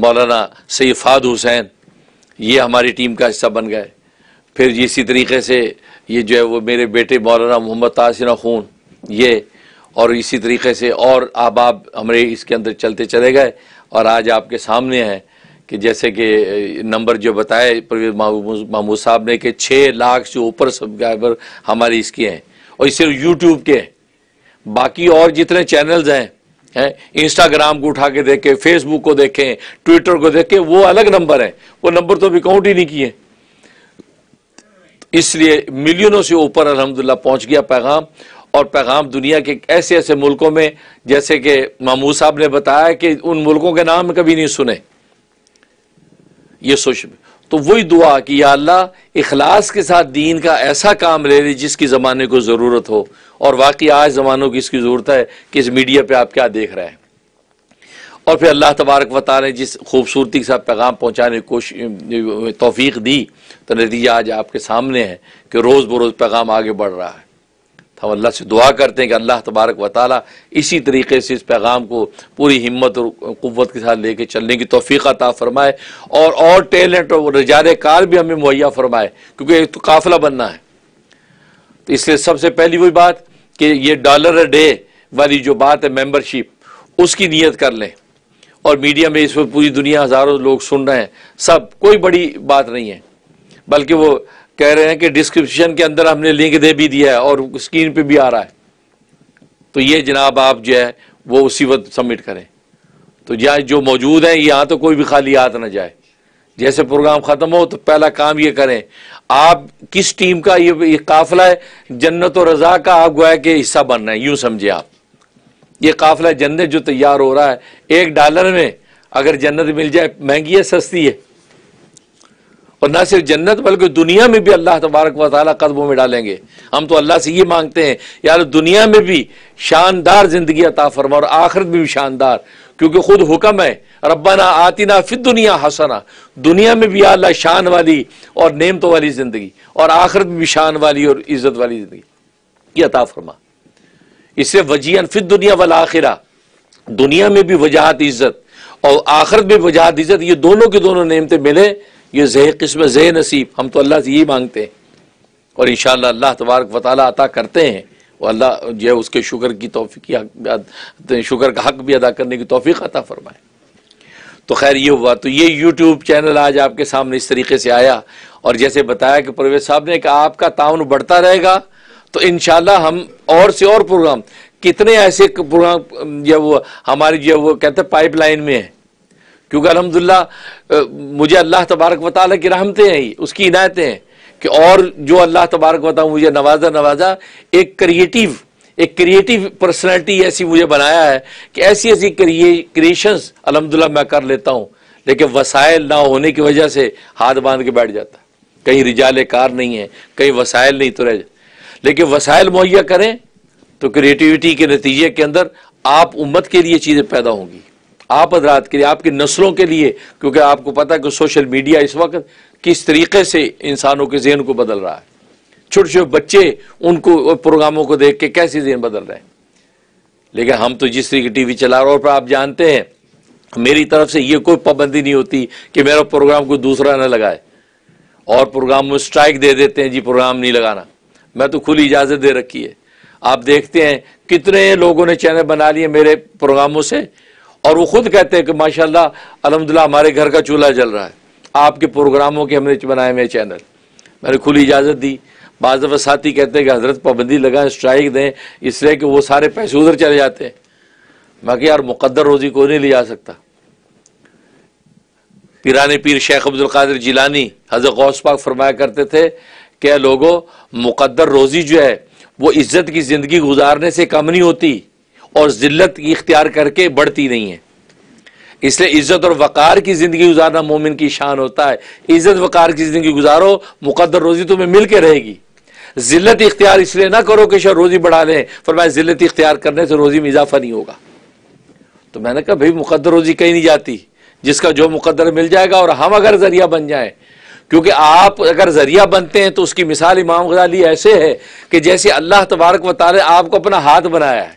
مولانا سید فہد حسین یہ ہماری ٹیم کا حصہ بن گئے، پھر اسی طریقے سے یہ جو ہے وہ میرے بیٹے مولانا محمد طاہر خون یہ، اور اسی طریقے سے اور احباب ہمارے اس کے اندر چلتے چلے گئے، اور آج آپ کے سامنے ہیں کہ جیسے کہ نمبر جو بتائے پرویز محمود صاحب نے کہ 6 لاکھ سے اوپر سبسکرائبر ہمارے اس کے ہیں، اور اس صرف یوٹیوب کے ہیں، باقی اور جتنے چینلز ہیں انسٹاگرام کو اٹھا کے دیکھیں، فیس بک کو دیکھیں، ٹویٹر کو دیکھیں، وہ الگ نمبر ہیں، وہ نمبر تو ابھی کاؤنٹ ہی نہیں کیے، اس لیے ملینوں سے اوپر الحمدللہ پہنچ گیا پیغام، اور پیغام دنیا کے ایسے ایسے ملکوں میں، جیسے کہ محمود صاحب نے بتایا کہ ان ملکوں کے نام کبھی نہیں سنے، یہ سوچ، تو وہی دعا کہ یا اللہ اخلاص کے ساتھ دین کا ایسا کام لے لے جس کی زمانے کو ضرورت ہو، اور واقعی آج زمانوں کی اس کی ضرورت ہے کہ اس میڈیا پہ آپ کیا دیکھ رہے ہیں، اور پھر اللہ تبارک و تعالی نے جس خوبصورتی کے ساتھ پیغام پہنچانے کی کوشش توفیق دی، تو نتیجہ آج آپ کے سامنے ہے کہ روز بروز پیغام آگے بڑھ رہا ہے۔ ہم اللہ سے دعا کرتے ہیں کہ اللہ تبارک و تعالی اسی طریقے سے اس پیغام کو پوری ہمت اور قوت کے ساتھ لے کے چلنے کی توفیق عطا فرمائے، اور ٹیلنٹ اور رجال کار بھی ہمیں مہیا فرمائے، کیونکہ ایک تو قافلہ بننا ہے، تو اس لیے سب سے پہلی وہی بات کہ یہ $1 والی جو بات ہے ممبرشپ، اس کی نیت کر لیں، اور میڈیا میں اس وقت پوری دنیا ہزاروں لوگ سن رہے ہیں، سب کوئی بڑی بات نہیں ہے، بلکہ وہ کہہ رہے ہیں کہ ڈسکرپشن کے اندر ہم نے لنک دے بھی دیا ہے اور اسکرین پہ بھی آ رہا ہے، تو یہ جناب آپ جو ہے وہ اسی وقت سبمٹ کریں، تو جہاں جو موجود ہیں یہاں تو کوئی بھی خالی ہاتھ نہ جائے، جیسے پروگرام ختم ہو تو پہلا کام یہ کریں، آپ کس ٹیم کا یہ قافلہ ہے جنت و رضا کا، آپ گویا کہ حصہ بن رہے ہیں، یوں سمجھے آپ، یہ قافلہ جنت جو تیار ہو رہا ہے، $1 میں اگر جنت مل جائے مہنگی ہے سستی ہے، اور نہ صرف جنت بلکہ دنیا میں بھی اللہ تبارک و تعالیٰ قدموں میں ڈالیں گے۔ ہم تو اللہ سے یہ مانگتے ہیں یار دنیا میں بھی شاندار زندگی عطا فرما، اور آخرت میں بھی شاندار، کیونکہ خود حکم ہے ربنا آتنا فی الدنیا حسنہ، دنیا میں بھی یا اللہ شان والی اور نعمتوں والی زندگی، اور آخرت میں بھی شان والی اور عزت والی زندگی یہ عطا فرما، اس سے وجیہن فی الدنیا والآخرہ، دنیا میں بھی وجاہت عزت اور آخرت میں وجاہت عزت، یہ دونوں کی دونوں نعمتیں ملے، یہ زہ قسمت زہ نصیب ہم تو اللہ سے یہ مانگتے ہیں، اور انشاءاللہ اللہ تبارک و تعالیٰ عطا کرتے ہیں، وہ اللہ جو ہے اس کے شکر کی توفیق، شکر کا حق بھی ادا کرنے کی توفیق عطا فرمائے۔ تو خیر یہ ہوا، تو یہ یوٹیوب چینل آج آپ کے سامنے اس طریقے سے آیا، اور جیسے بتایا کہ پرویز صاحب نے کہ آپ کا تعاون بڑھتا رہے گا، تو انشاءاللہ ہم اور سے اور پروگرام، کتنے ایسے پروگرام جو وہ ہماری جو وہ کہتے ہیں پائپ لائن میں ہیں، کیونکہ الحمدللہ مجھے اللہ تبارک و تعالیٰ کی رحمتیں ہیں، اس کی عنایتیں ہیں کہ اور جو اللہ تبارک و تعالیٰ مجھے نوازا ایک کریٹیو ایک کریٹیو پرسنالٹی ایسی مجھے بنایا ہے کہ ایسی ایسی کریشنز الحمدللہ میں کر لیتا ہوں، لیکن وسائل نہ ہونے کی وجہ سے ہاتھ باندھ کے بیٹھ جاتا ہے. کہیں رجال کار نہیں ہے، کہیں وسائل نہیں تو رہ جائے. لیکن وسائل مہیا کریں تو کریٹیوٹی کے نتیجے کے اندر آپ امت کے لیے چیزیں پیدا ہوں گی، آپ حضرات کے لیے، آپ کی نسلوں کے لیے. کیونکہ آپ کو پتہ ہے کہ سوشل میڈیا اس وقت کس طریقے سے انسانوں کے ذہن کو بدل رہا ہے. چھوٹے چھوٹے بچے ان کو پروگراموں کو دیکھ کے کیسے ذہن بدل رہے ہیں. لیکن ہم تو جس طریقے ٹی وی چلا رہے ہیں، اور آپ جانتے ہیں میری طرف سے یہ کوئی پابندی نہیں ہوتی کہ میرا پروگرام کوئی دوسرا نہ لگائے، اور پروگرام میں اسٹرائک دے دیتے ہیں جی پروگرام نہیں لگانا. میں تو کھلی اجازت دے رکھی ہے. آپ دیکھتے ہیں کتنے لوگوں نے چینل بنا لیے میرے پروگراموں سے، اور وہ خود کہتے ہیں کہ ماشاءاللہ الحمدللہ ہمارے گھر کا چولہا جل رہا ہے آپ کے پروگراموں کے ہم نے بنائے ہوئے چینل. میں نے کھلی اجازت دی. بعض دفعہ ساتھی کہتے ہیں کہ حضرت پابندی لگائیں، اسٹرائک دیں، اس لیے کہ وہ سارے پیسے ادھر چلے جاتے ہیں. میں کہ یار مقدر روزی کوئی نہیں لے جا سکتا. پیران پیر شیخ عبد القادر جیلانی حضرت غوث پاک فرمایا کرتے تھے کہ لوگوں، مقدر روزی جو ہے وہ عزت کی زندگی گزارنے سے کم نہیں ہوتی اور ذلت کی اختیار کر کے بڑھتی نہیں ہے. اس لیے عزت اور وقار کی زندگی گزارنا مومن کی شان ہوتا ہے. عزت وقار کی زندگی گزارو، مقدر روزی تمہیں مل کے رہے گی. ذلت اختیار اس لیے نہ کرو کہ شاید روزی بڑھا لیں، فرمایا ذلت اختیار کرنے سے روزی میں اضافہ نہیں ہوگا. تو میں نے کہا بھائی مقدر روزی کہیں نہیں جاتی، جس کا جو مقدر مل جائے گا. اور ہم اگر ذریعہ بن جائیں، کیونکہ آپ اگر ذریعہ بنتے ہیں تو اس کی مثال امام غزالی ایسے ہے کہ جیسے اللہ تبارک و تعالی آپ کو اپنا ہاتھ بنایا ہے،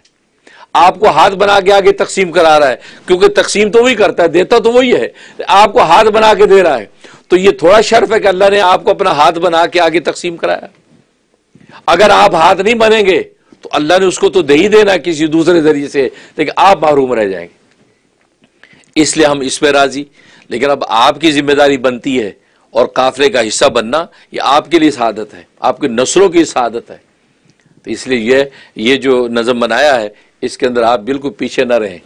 آپ کو ہاتھ بنا کے آگے تقسیم کرا رہا ہے. کیونکہ تقسیم تو وہی کرتا ہے، دیتا تو وہی ہے، آپ کو ہاتھ بنا کے دے رہا ہے. تو یہ تھوڑا شرف ہے کہ اللہ نے آپ کو اپنا ہاتھ بنا کے آگے تقسیم کرایا. اگر آپ ہاتھ نہیں بنیں گے تو اللہ نے اس کو تو دے ہی دینا کسی دوسرے ذریعے سے، لیکن آپ محروم رہ جائیں گے. اس لیے ہم اس پہ راضی. لیکن اب آپ کی ذمہ داری بنتی ہے، اور قافلے کا حصہ بننا یہ آپ کے لیے سعادت ہے، آپ کی نسلوں کی سعادت ہے. تو اس لیے یہ جو نظم بنایا ہے اس کے اندر آپ بالکل پیچھے نہ رہیں.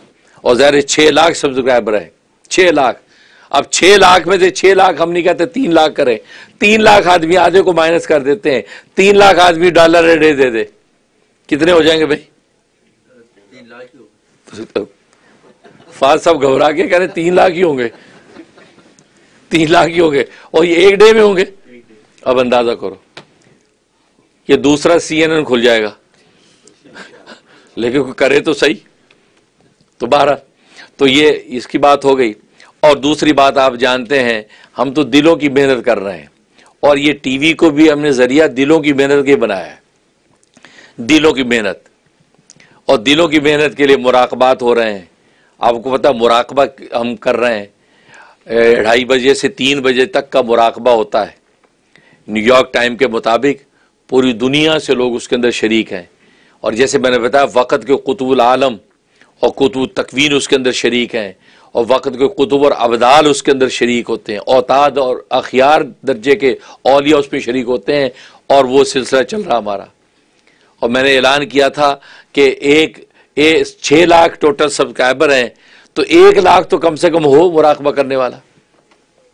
اور ظاہر 6 لاکھ سبسکرائبر ہیں، 6 لاکھ. اب 6 لاکھ میں سے 6 لاکھ ہم نہیں کہتے 3 لاکھ کریں. 3 لاکھ آدمی آدھے کو مائنس کر دیتے ہیں. 3 لاکھ آدمی ڈالر دے دے، کتنے ہو جائیں گے بھائی؟ 3 لاکھ. فاضل صاحب گھبرا کے کہہ رہے 3 لاکھ ہی ہوں گے، 3 لاکھ ہی ہوں گے، اور یہ ایک ڈے میں ہوں گے. اب اندازہ کرو، یہ دوسرا CNN کھل جائے گا. لیکن کوئی کرے تو صحیح. تو بہرحال تو یہ اس کی بات ہو گئی. اور دوسری بات آپ جانتے ہیں ہم تو دلوں کی محنت کر رہے ہیں، اور یہ ٹی وی کو بھی ہم نے ذریعہ دلوں کی محنت کے بنایا ہے. دلوں کی محنت، اور دلوں کی محنت کے لیے مراقبات ہو رہے ہیں. آپ کو پتہ مراقبہ ہم کر رہے ہیں 2:30 بجے سے 3 بجے تک کا مراقبہ ہوتا ہے. نیو یارک ٹائم کے مطابق پوری دنیا سے لوگ اس کے اندر شریک ہیں. اور جیسے میں نے بتایا وقت کے قطب العالم اور قطب التکوین اس کے اندر شریک ہیں، اور وقت کے قطب اور ابدال اس کے اندر شریک ہوتے ہیں، اوتاد اور اخیار درجے کے اولیاء اس میں شریک ہوتے ہیں. اور وہ سلسلہ چل رہا ہمارا. اور میں نے اعلان کیا تھا کہ 6 لاکھ ٹوٹل سبسکرائبر ہیں، تو 1 لاکھ تو کم سے کم ہو مراقبہ کرنے والا.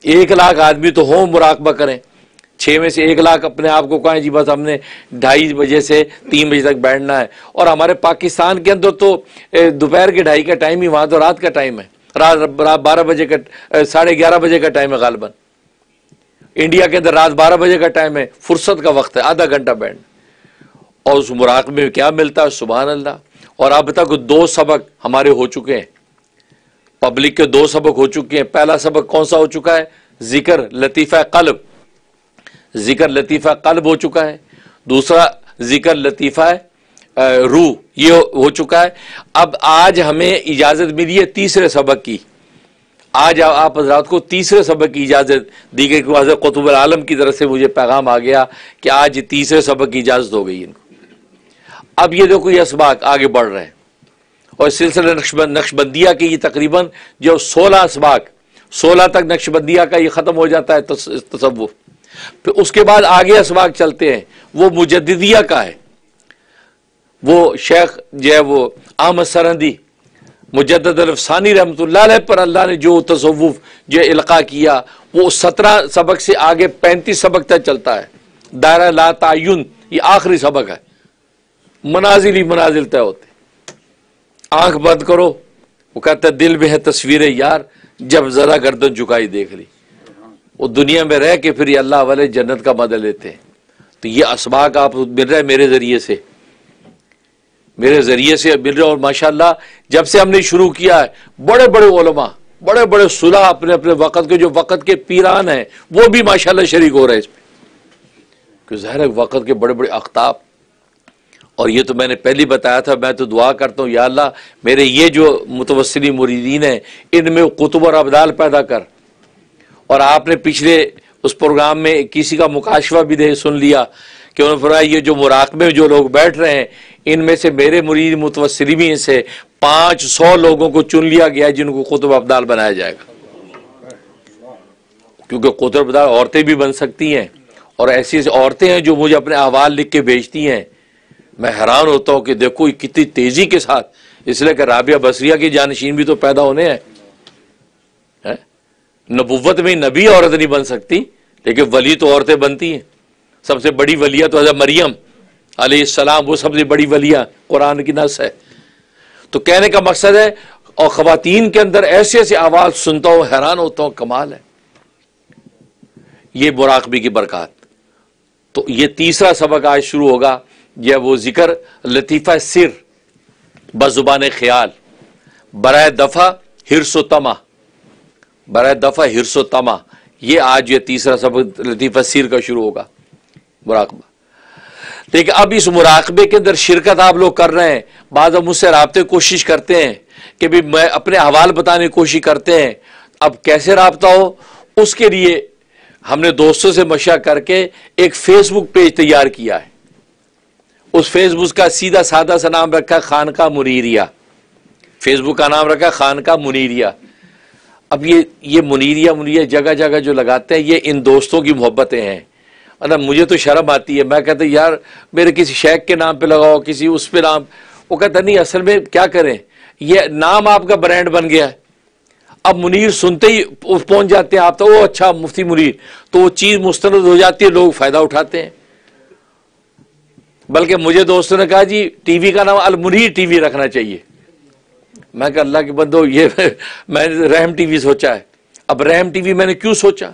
1 لاکھ آدمی تو ہو مراقبہ کریں. 6 میں سے 1 لاکھ اپنے آپ کو کہیں جی بس ہم نے 2:30 بجے سے 3 بجے تک بیٹھنا ہے. اور ہمارے پاکستان کے اندر تو دوپہر کے 2:30 کا ٹائم ہی، وہاں تو رات کا ٹائم ہے، رات 12 بجے کا 11:30 بجے کا ٹائم ہے غالباً. انڈیا کے اندر رات 12 بجے کا ٹائم ہے، فرصت کا وقت ہے، آدھا گھنٹہ بیٹھنا. اور اس مراقبے میں کیا ملتا ہے؟ سبحان اللہ. اور اب تک 2 سبق ہمارے ہو چکے ہیں، پبلک کے 2 سبق ہو چکے ہیں. پہلا سبق کون سا ہو چکا ہے؟ ذکر لطیفہ قلب. ذکر لطیفہ قلب ہو چکا ہے. دوسرا ذکر لطیفہ روح، یہ ہو چکا ہے. اب آج ہمیں اجازت ملی ہے تیسرے سبق کی. آج آپ حضرات کو تیسرے سبق کی اجازت دی گئی کہ حضرت قطب العالم کی طرف سے مجھے پیغام آ گیا کہ آج تیسرے سبق کی اجازت ہو گئی ان کو. اب یہ دیکھو یہ اسباق آگے بڑھ رہے ہیں، اور سلسلہ نقشبندیہ کی یہ تقریباً جو 16 اسباق، 16 تک نقشبندیہ کا یہ ختم ہو جاتا ہے تصوف. پھر اس کے بعد آگے اسباق چلتے ہیں، وہ مجددیہ کا ہے. وہ شیخ جو ہے وہ احمد سرہندی مجدد الافسانی رحمۃ اللہ علیہ پر اللہ نے جو تصوف جو القاء کیا، وہ 17 سبق سے آگے 35 سبق تک چلتا ہے. دائرہ لا تعین یہ آخری سبق ہے. منازل ہی منازل طے ہوتے. آنکھ بند کرو, وہ کہتا ہے دل میں ہے تصویر یار, جب ذرا گردن جھکائی دیکھ لی. وہ دنیا میں رہ کے پھر یہ اللہ والے جنت کا مدد لیتے ہیں. تو یہ اسباق آپ مل رہا ہے میرے ذریعے سے مل رہا. اور ماشاءاللہ جب سے ہم نے شروع کیا ہے, بڑے بڑے علماء, بڑے بڑے صلح اپنے اپنے وقت کے, جو وقت کے پیران ہیں, وہ بھی ماشاءاللہ شریک ہو رہے ہیں اس میں. کہ ظاہر ہے وقت کے بڑے بڑے اختاب. اور یہ تو میں نے پہلے بتایا تھا, میں تو دعا کرتا ہوں یا اللہ میرے یہ جو متوسلی مریدین ہیں ان میں قطب اور ابدال پیدا کر. اور آپ نے پچھلے اس پروگرام میں کسی کا مکاشفہ بھی سن لیا کہ انہوں نے فرمایا یہ جو مراقبے میں جو لوگ بیٹھ رہے ہیں ان میں سے میرے مرید متوسلی بھی سے 500 لوگوں کو چن لیا گیا جن کو قطب ابدال بنایا جائے گا. کیونکہ قطب ابدال عورتیں بھی بن سکتی ہیں, اور ایسی ایسی عورتیں ہیں جو مجھے اپنے احوال لکھ کے بھیجتی ہیں. میں حیران ہوتا ہوں کہ دیکھو کتنی تیزی کے ساتھ, اس لیے کہ رابعہ بصریہ کی جانشین بھی تو پیدا ہونے ہیں. نبوت میں نبی عورت نہیں بن سکتی, لیکن ولی تو عورتیں بنتی ہیں. سب سے بڑی ولیہ تو حضرت مریم علیہ السلام, وہ سب سے بڑی ولیہ قرآن کی نص ہے. تو کہنے کا مقصد ہے, اور خواتین کے اندر ایسے ایسے آواز سنتا ہوں, حیران ہوتا ہوں, کمال ہے یہ مراقبے کی برکات. تو یہ تیسرا سبق آج شروع ہوگا, یہ وہ ذکر لطیفہ سر بزبان خیال برائے دفع حرص و طمع, برائے دفع حرص و طمع. یہ آج یہ تیسرا سبق لطیفہ سر کا شروع ہوگا, مراقبہ. لیکن اب اس مراقبے کے اندر شرکت آپ لوگ کر رہے ہیں, بعض مجھ سے رابطے کوشش کرتے ہیں کہ بھی میں اپنے احوال بتانے کی کوشش کرتے ہیں. اب کیسے رابطہ ہو, اس کے لیے ہم نے دوستوں سے مشورہ کر کے ایک فیس بک پیج تیار کیا ہے. اس فیس بک کا سیدھا سادہ سا نام رکھا خانقاہ منیریہ. فیس بک کا نام رکھا خانقاہ منیریہ. اب یہ منیریہ جگہ جگہ جو لگاتے ہیں یہ ان دوستوں کی محبتیں ہیں. مجھے تو شرم آتی ہے, میں کہتا یار میرے کسی شیخ کے نام پہ لگاؤ, کسی اس پہ نام. وہ کہتا نہیں, اصل میں کیا کریں, یہ نام آپ کا برانڈ بن گیا ہے. اب منیر سنتے ہی پہنچ جاتے ہیں آپ تو, وہ اچھا مفتی منیر, تو وہ چیز مستند ہو جاتی ہے, لوگ فائدہ اٹھاتے ہیں. بلکہ مجھے دوستوں نے کہا جی ٹی وی کا نام المنیر ٹی وی رکھنا چاہیے. میں کہا اللہ کے بندو, یہ میں نے رحم ٹی وی سوچا ہے. اب رحم ٹی وی میں نے کیوں سوچا,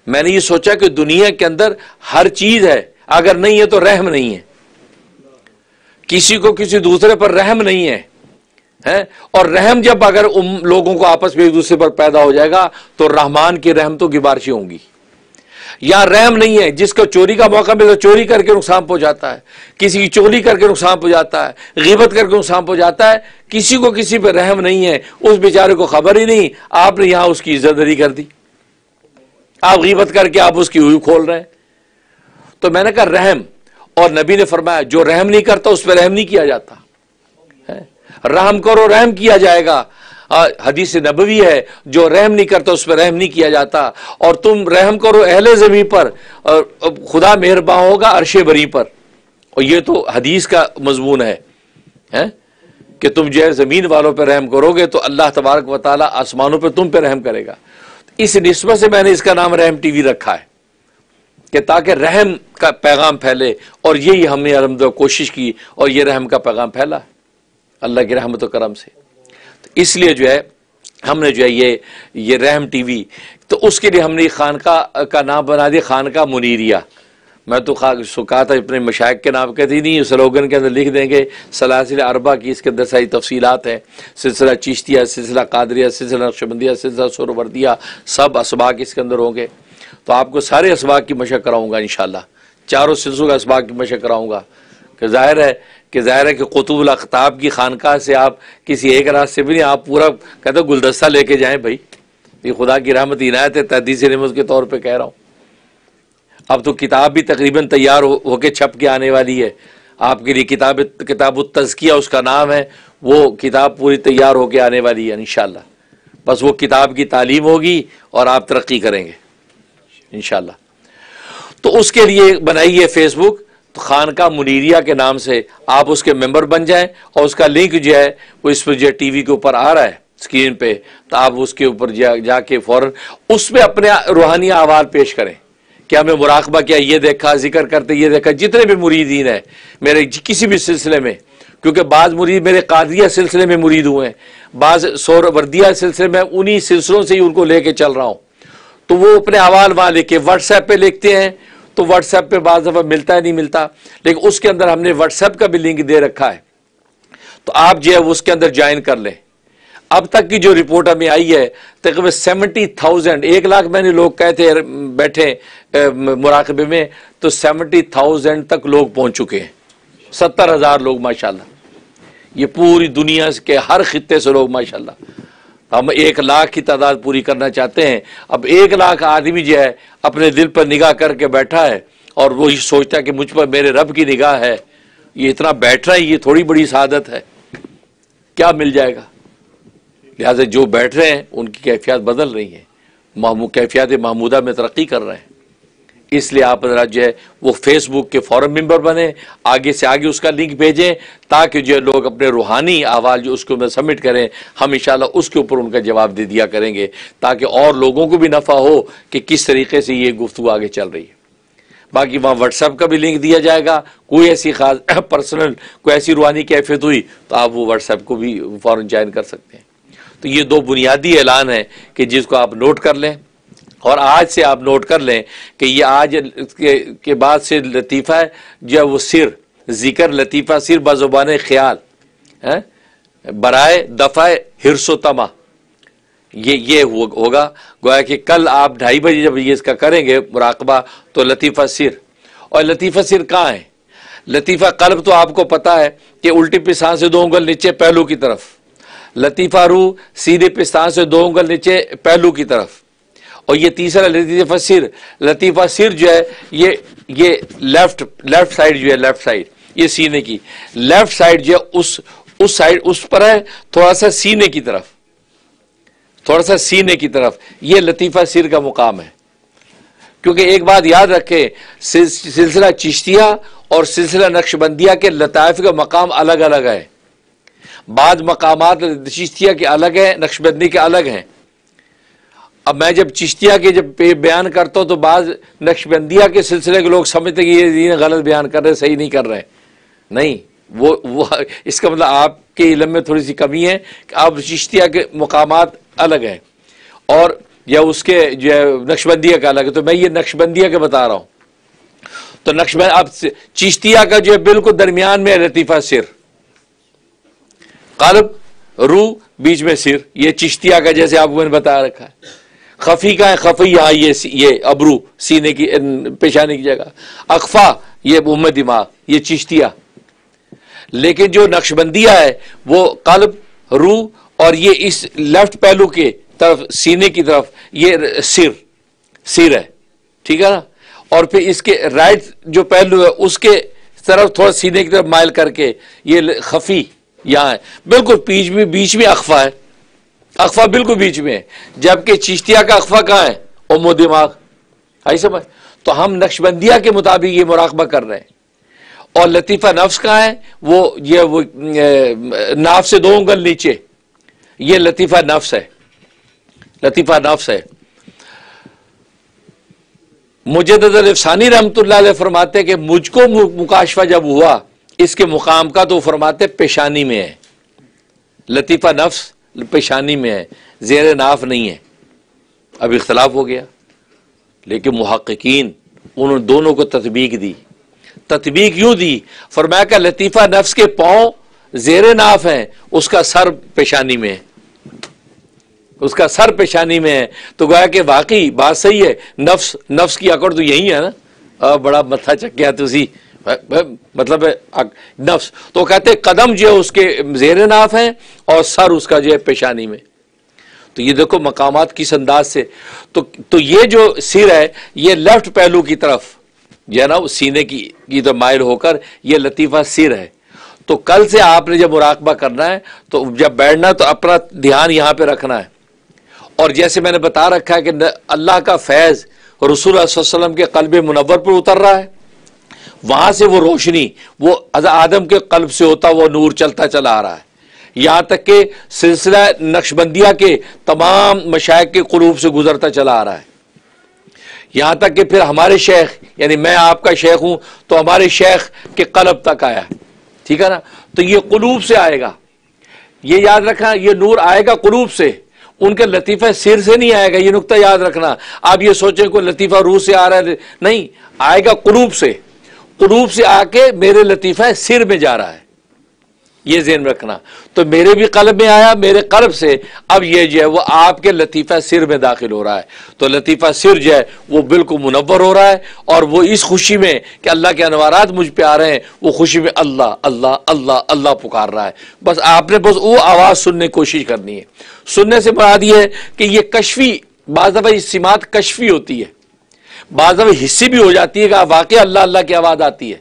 میں نے یہ سوچا کہ دنیا کے اندر ہر چیز ہے, اگر نہیں ہے تو رحم نہیں ہے. کسی کو کسی دوسرے پر رحم نہیں ہے, اور رحم جب اگر لوگوں کو آپس میں ایک دوسرے پر پیدا ہو جائے گا تو رحمان کی رحمتوں کی بارشیں ہوں گی. یا رحم نہیں ہے, جس کو چوری کا موقع ملے تو چوری کر کے نقصان پہنچاتا ہے, کسی کی چوری کر کے نقصان پہنچاتا ہے, غیبت کر کے نقصان پہنچاتا ہے. کسی کو کسی پہ رحم نہیں ہے, اس بیچارے کو خبر ہی نہیں, آپ نے یہاں اس کی عزت دری کر دی, آپ غیبت کر کے آپ اس کی ہوئی کھول رہے ہیں. تو میں نے کہا رحم, اور نبی نے فرمایا جو رحم نہیں کرتا اس پہ رحم نہیں کیا جاتا. رحم کرو رحم کیا جائے گا. حدیث نبوی ہے, جو رحم نہیں کرتا اس پہ رحم نہیں کیا جاتا. اور تم رحم کرو اہل زمین پر, اور خدا مہربان ہوگا عرش بری پر. اور یہ تو حدیث کا مضمون ہے کہ تم جو ہے زمین والوں پہ رحم کرو گے تو اللہ تبارک و تعالیٰ آسمانوں پہ تم پہ رحم کرے گا. اس نسبت سے میں نے اس کا نام رحم ٹی وی رکھا ہے کہ تاکہ رحم کا پیغام پھیلے. اور یہی ہم نے الحمدللہ کوشش کی, اور یہ رحم کا پیغام پھیلا اللہ کی رحمت و کرم سے. اس لیے جو ہے ہم نے جو ہے یہ رحم ٹی وی, تو اس کے لیے ہم نے خانقاہ کا نام بنا دیا خانقاہ منیریہ. میں تو کہا تھا اپنے مشائخ کے نام کہتی نہیں, سلوگن کے اندر لکھ دیں گے سلاسل اربع کی, اس کے اندر ساری تفصیلات ہیں. سلسلہ چشتیہ, سلسلہ قادریہ, سلسلہ نقشبندیہ, سلسلہ سہروردیہ, سب اسباق اس کے اندر ہوں گے. تو آپ کو سارے اسباق کی مشق کراؤں گا انشاءاللہ, چاروں سلسلوں کا اسباق کی مشق کراؤں گا. کہ ظاہر ہے کہ قطب الاقطاب کی خانقاہ سے آپ کسی ایک راز سے بھی نہیں, آپ پورا کہتے گلدستہ لے کے جائیں بھائی. یہ خدا کی رحمت عنایت ہے, تحدیث نعمت کے طور پہ کہہ رہا ہوں. اب تو کتاب بھی تقریباً تیار ہو کے چھپ کے آنے والی ہے آپ کے لیے. کتاب التزکیہ اس کا نام ہے, وہ کتاب پوری تیار ہو کے آنے والی ہے انشاءاللہ. بس وہ کتاب کی تعلیم ہوگی اور آپ ترقی کریں گے انشاءاللہ. تو اس کے لیے بنائی ہے فیس بک خانقاہ منیریہ کے نام سے, آپ اس کے ممبر بن جائیں. اور اس کا لنک جو ہے وہ اس پہ جو ٹی وی کے اوپر آ رہا ہے اسکرین پہ, تو آپ اس کے اوپر جا کے فوراً اس میں اپنے روحانی احوال پیش کریں کہ ہمیں مراقبہ کیا، یہ دیکھا، ذکر کرتے یہ دیکھا. جتنے بھی مریدین ہیں میرے کسی بھی سلسلے میں، کیونکہ بعض مرید میرے قادریہ سلسلے میں مرید ہوئے ہیں، بعض سہروردیہ سلسلے میں، انہی سلسلوں سے ہی ان کو لے کے چل رہا ہوں. تو وہ اپنے حوال وہاں لے کے واٹس ایپ پہ لکھتے ہیں، تو واٹس ایپ پہ بعض دفعہ ملتا ہے نہیں ملتا، لیکن اس کے اندر ہم نے واٹس ایپ کا بھی لنک دے رکھا ہے، تو آپ جو ہے اس کے اندر جوائن کر لیں. اب تک کی جو رپورٹ ہمیں آئی ہے تقریباً 70,000، 1 لاکھ میں نے لوگ کہتے بیٹھے مراقبے میں، تو 70,000 تک لوگ پہنچ چکے ہیں. 70,000 لوگ ماشاءاللہ، یہ پوری دنیا کے ہر خطے سے لوگ ماشاءاللہ. ہم 1 لاکھ کی تعداد پوری کرنا چاہتے ہیں. اب 1 لاکھ آدمی جو ہے اپنے دل پر نگاہ کر کے بیٹھا ہے اور وہی سوچتا ہے کہ مجھ پر میرے رب کی نگاہ ہے. یہ اتنا بیٹھ رہا ہے، یہ تھوڑی بڑی سعادت ہے، کیا مل جائے گا. لہٰذا جو بیٹھ رہے ہیں ان کی کیفیات بدل رہی ہیں، کیفیات محمودہ میں ترقی کر رہے ہیں. اس لیے آپ ذرا جو ہے وہ فیس بک کے فورم ممبر بنیں، آگے سے آگے اس کا لنک بھیجیں، تاکہ جو لوگ اپنے روحانی احوال جو اس کو سبمٹ کریں، ہم انشاءاللہ اس کے اوپر ان کا جواب دے دیا کریں گے، تاکہ اور لوگوں کو بھی نفع ہو کہ کس طریقے سے یہ گفتگو آگے چل رہی ہے. باقی وہاں واٹس ایپ کا بھی لنک دیا جائے گا. کوئی ایسی خاص پرسنل کوئی ایسی روحانی کیفیت ہوئی تو آپ وہ واٹس ایپ کو بھی فوراً جوائن کر سکتے ہیں. تو یہ 2 بنیادی اعلان ہیں کہ جس کو آپ نوٹ کر لیں، اور آج سے آپ نوٹ کر لیں کہ یہ آج کے بعد سے لطیفہ ہے جو وہ سر ذکر لطیفہ سر بزبان خیال برائے دفع حرص و طمع، یہ ہوگا. گویا کہ کل آپ 2:30 بجے جب یہ اس کا کریں گے مراقبہ تو لطیفہ سر. اور لطیفہ سر کہاں ہے؟ لطیفہ قلب تو آپ کو پتا ہے کہ الٹی پستان سے 2 انگل نیچے پہلو کی طرف، لطیفہ روح سیدھے پستان سے 2 انگل نیچے پہلو کی طرف، اور یہ تیسرا لطیفہ سر. لطیفہ سر جو ہے یہ لیفٹ سائڈ جو ہے، لیفٹ سائڈ یہ سینے کی لیفٹ سائڈ جو ہے اس سائڈ اس پر ہے، تھوڑا سا سینے کی طرف، تھوڑا سا سینے کی طرف یہ لطیفہ سر کا مقام ہے. کیونکہ ایک بات یاد رکھیں، سلسلہ چشتیہ اور سلسلہ نقشبندیہ کے لطائف کا مقام الگ الگ ہے. بعض مقامات چشتیہ کے الگ ہیں، نقشبندی کے الگ ہیں. اب میں جب چشتیہ کے جب بیان کرتا ہوں تو بعض نقشبندیہ کے سلسلے کے لوگ سمجھتے کہ یہ غلط بیان کر رہے، صحیح نہیں کر رہے. نہیں، وہ اس کا مطلب آپ کے علم میں تھوڑی سی کمی ہے کہ آپ چشتیہ کے مقامات الگ ہیں اور یا اس کے جو ہے نقشبندیہ کا الگ ہے. تو میں یہ نقشبندیہ کے بتا رہا ہوں. تو اب چشتیہ کا جو ہے بالکل درمیان میں لطیفہ سر، قلب روح بیچ میں سر، یہ چشتیہ کا جیسے آپ کو میں نے بتا رکھا ہے. خفی کا ہے، خفی یہاں یہ ابرو سینے کی پیشانی کی جگہ، اخفا یہ ام دماغ، یہ چشتیہ. لیکن جو نقشبندیہ ہے وہ قلب روح اور یہ اس لیفٹ پہلو کے طرف سینے کی طرف یہ سر ہے، ٹھیک ہے نا. اور پھر اس کے رائٹ جو پہلو ہے اس کے طرف تھوڑا سینے کی طرف مائل کر کے یہ خفی یہاں ہے. بالکل بیچ میں اخفا ہے، اخفا بالکل بیچ میں ہے. جبکہ چشتیہ کا اخفا کہاں ہے؟ ام و دماغ. آئی سمجھ؟ تو ہم نقشبندیہ کے مطابق یہ مراقبہ کر رہے ہیں. اور لطیفہ نفس کہاں ہے؟ وہ ناف سے 2 انگل نیچے، یہ لطیفہ نفس ہے. لطیفہ نفس ہے. مجدد الافسانی رحمۃ اللہ علیہ فرماتے کہ مجھ کو مکاشفہ جب ہوا اس کے مقام کا تو فرماتے پیشانی میں ہے. لطیفہ نفس پیشانی میں ہے، زیر ناف نہیں ہے. اب اختلاف ہو گیا، لیکن محققین انہوں نے دونوں کو تطبیق دی. تطبیق یوں دی، فرمایا کہ لطیفہ نفس کے پاؤں زیر ناف ہیں، اس کا سر پیشانی میں ہے، اس کا سر پیشانی میں ہے. تو گویا کہ واقعی بات صحیح ہے. نفس کی اکڑ تو یہی ہے نا، بڑا متھا چکیا تسی، مطلب نفس. تو کہتے قدم جو ہے اس کے زیر ناف ہیں اور سر اس کا جو ہے پیشانی میں. تو یہ دیکھو مقامات کس انداز سے. تو یہ جو سر ہے یہ لیفٹ پہلو کی طرف جو ہے نا سینے کی طرف مائل ہو کر یہ لطیفہ سر ہے. تو کل سے آپ نے جب مراقبہ کرنا ہے تو جب بیٹھنا ہے تو اپنا دھیان یہاں پہ رکھنا ہے. اور جیسے میں نے بتا رکھا ہے کہ اللہ کا فیض رسول اللہ صلی اللہ علیہ وسلم کے قلب منور پر اتر رہا ہے، وہاں سے وہ روشنی وہ آدم کے قلب سے ہوتا وہ نور چلتا چلا آ رہا ہے، یہاں تک کہ سلسلہ نقشبندیہ کے تمام مشائخ کے قلوب سے گزرتا چلا آ رہا ہے. یہاں تک کہ پھر ہمارے شیخ یعنی میں آپ کا شیخ ہوں تو ہمارے شیخ کے قلب تک آیا، ٹھیک ہے نا. تو یہ قلوب سے آئے گا، یہ یاد رکھنا، یہ نور آئے گا قلوب سے، ان کے لطیفہ سر سے نہیں آئے گا. یہ نقطہ یاد رکھنا. آپ یہ سوچیں کوئی لطیفہ روح سے آ رہا ہے، نہیں، آئے گا قلوب سے. قلوب سے آ کے میرے لطیفہ سر میں جا رہا ہے، یہ ذہن رکھنا. تو میرے بھی قلب میں آیا، میرے قلب سے اب یہ جو ہے وہ آپ کے لطیفہ سر میں داخل ہو رہا ہے. تو لطیفہ سر جو ہے وہ بالکل منور ہو رہا ہے، اور وہ اس خوشی میں کہ اللہ کے انوارات مجھ پہ آ رہے ہیں، وہ خوشی میں اللہ اللہ اللہ اللہ پکار رہا ہے. بس آپ نے بس وہ آواز سننے کی کوشش کرنی ہے. سننے سے مراد یہ ہے کہ یہ کشفی، بعض دفعہ یہ سمات کشفی ہوتی ہے، بعض دفعہ حصی بھی ہو جاتی ہے کہ واقعی اللہ اللہ کی آواز آتی ہے.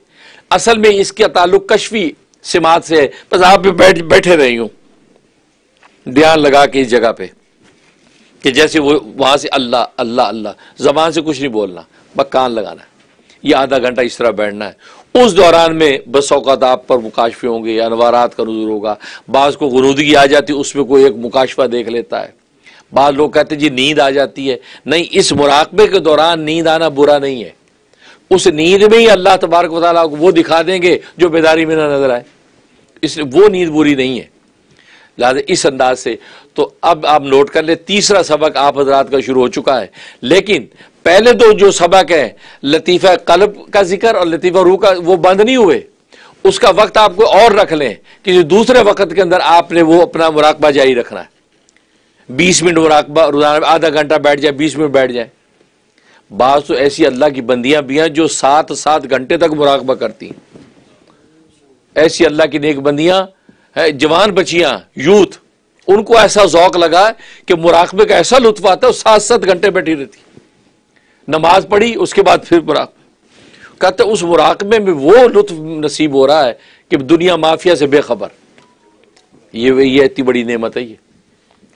اصل میں اس کا تعلق کشفی سمات سے ہے. بس آپ بیٹھے رہی ہوں دھیان لگا کے اس جگہ پہ کہ جیسے وہ وہاں سے اللہ اللہ اللہ، زبان سے کچھ نہیں بولنا، بس کان لگانا ہے. یہ آدھا گھنٹہ اس طرح بیٹھنا ہے. اس دوران میں بس اوقات آپ پر مکاشفے ہوں گے، انوارات کا نزول ہوگا. بعض کو غنودگی آ جاتی، اس میں کوئی ایک مکاشفہ دیکھ لیتا ہے. بعض لوگ کہتے ہیں جی نیند آ جاتی ہے. نہیں، اس مراقبے کے دوران نیند آنا برا نہیں ہے. اس نیند میں ہی اللہ تبارک و تعالیٰ کو وہ دکھا دیں گے جو بیداری میں نہ نظر آئے، اس لیے وہ نیند بری نہیں ہے. لہٰذا اس انداز سے تو اب آپ نوٹ کر لیں، تیسرا سبق آپ حضرات کا شروع ہو چکا ہے. لیکن پہلے دو جو سبق ہیں، لطیفہ قلب کا ذکر اور لطیفہ روح کا، وہ بند نہیں ہوئے. اس کا وقت آپ کو اور رکھ لیں کہ دوسرے وقت کے اندر آپ نے وہ اپنا مراقبہ جاری رکھنا ہے. 20 منٹ مراقبہ روزانہ، آدھا گھنٹہ بیٹھ جائے، 20 منٹ بیٹھ جائے. بعض تو ایسی اللہ کی بندیاں بھی ہیں جو 7 گھنٹے تک مراقبہ کرتی ہیں. ایسی اللہ کی نیک بندیاں جوان بچیاں، یوتھ، ان کو ایسا ذوق لگا کہ مراقبے کا ایسا لطف آتا ہے، 7 گھنٹے بیٹھی رہتی. نماز پڑھی، اس کے بعد پھر مراقبہ. کہتے اس مراقبے میں وہ لطف نصیب ہو رہا ہے کہ دنیا مافیا سے بے خبر. یہ اتنی بڑی نعمت ہے یہ.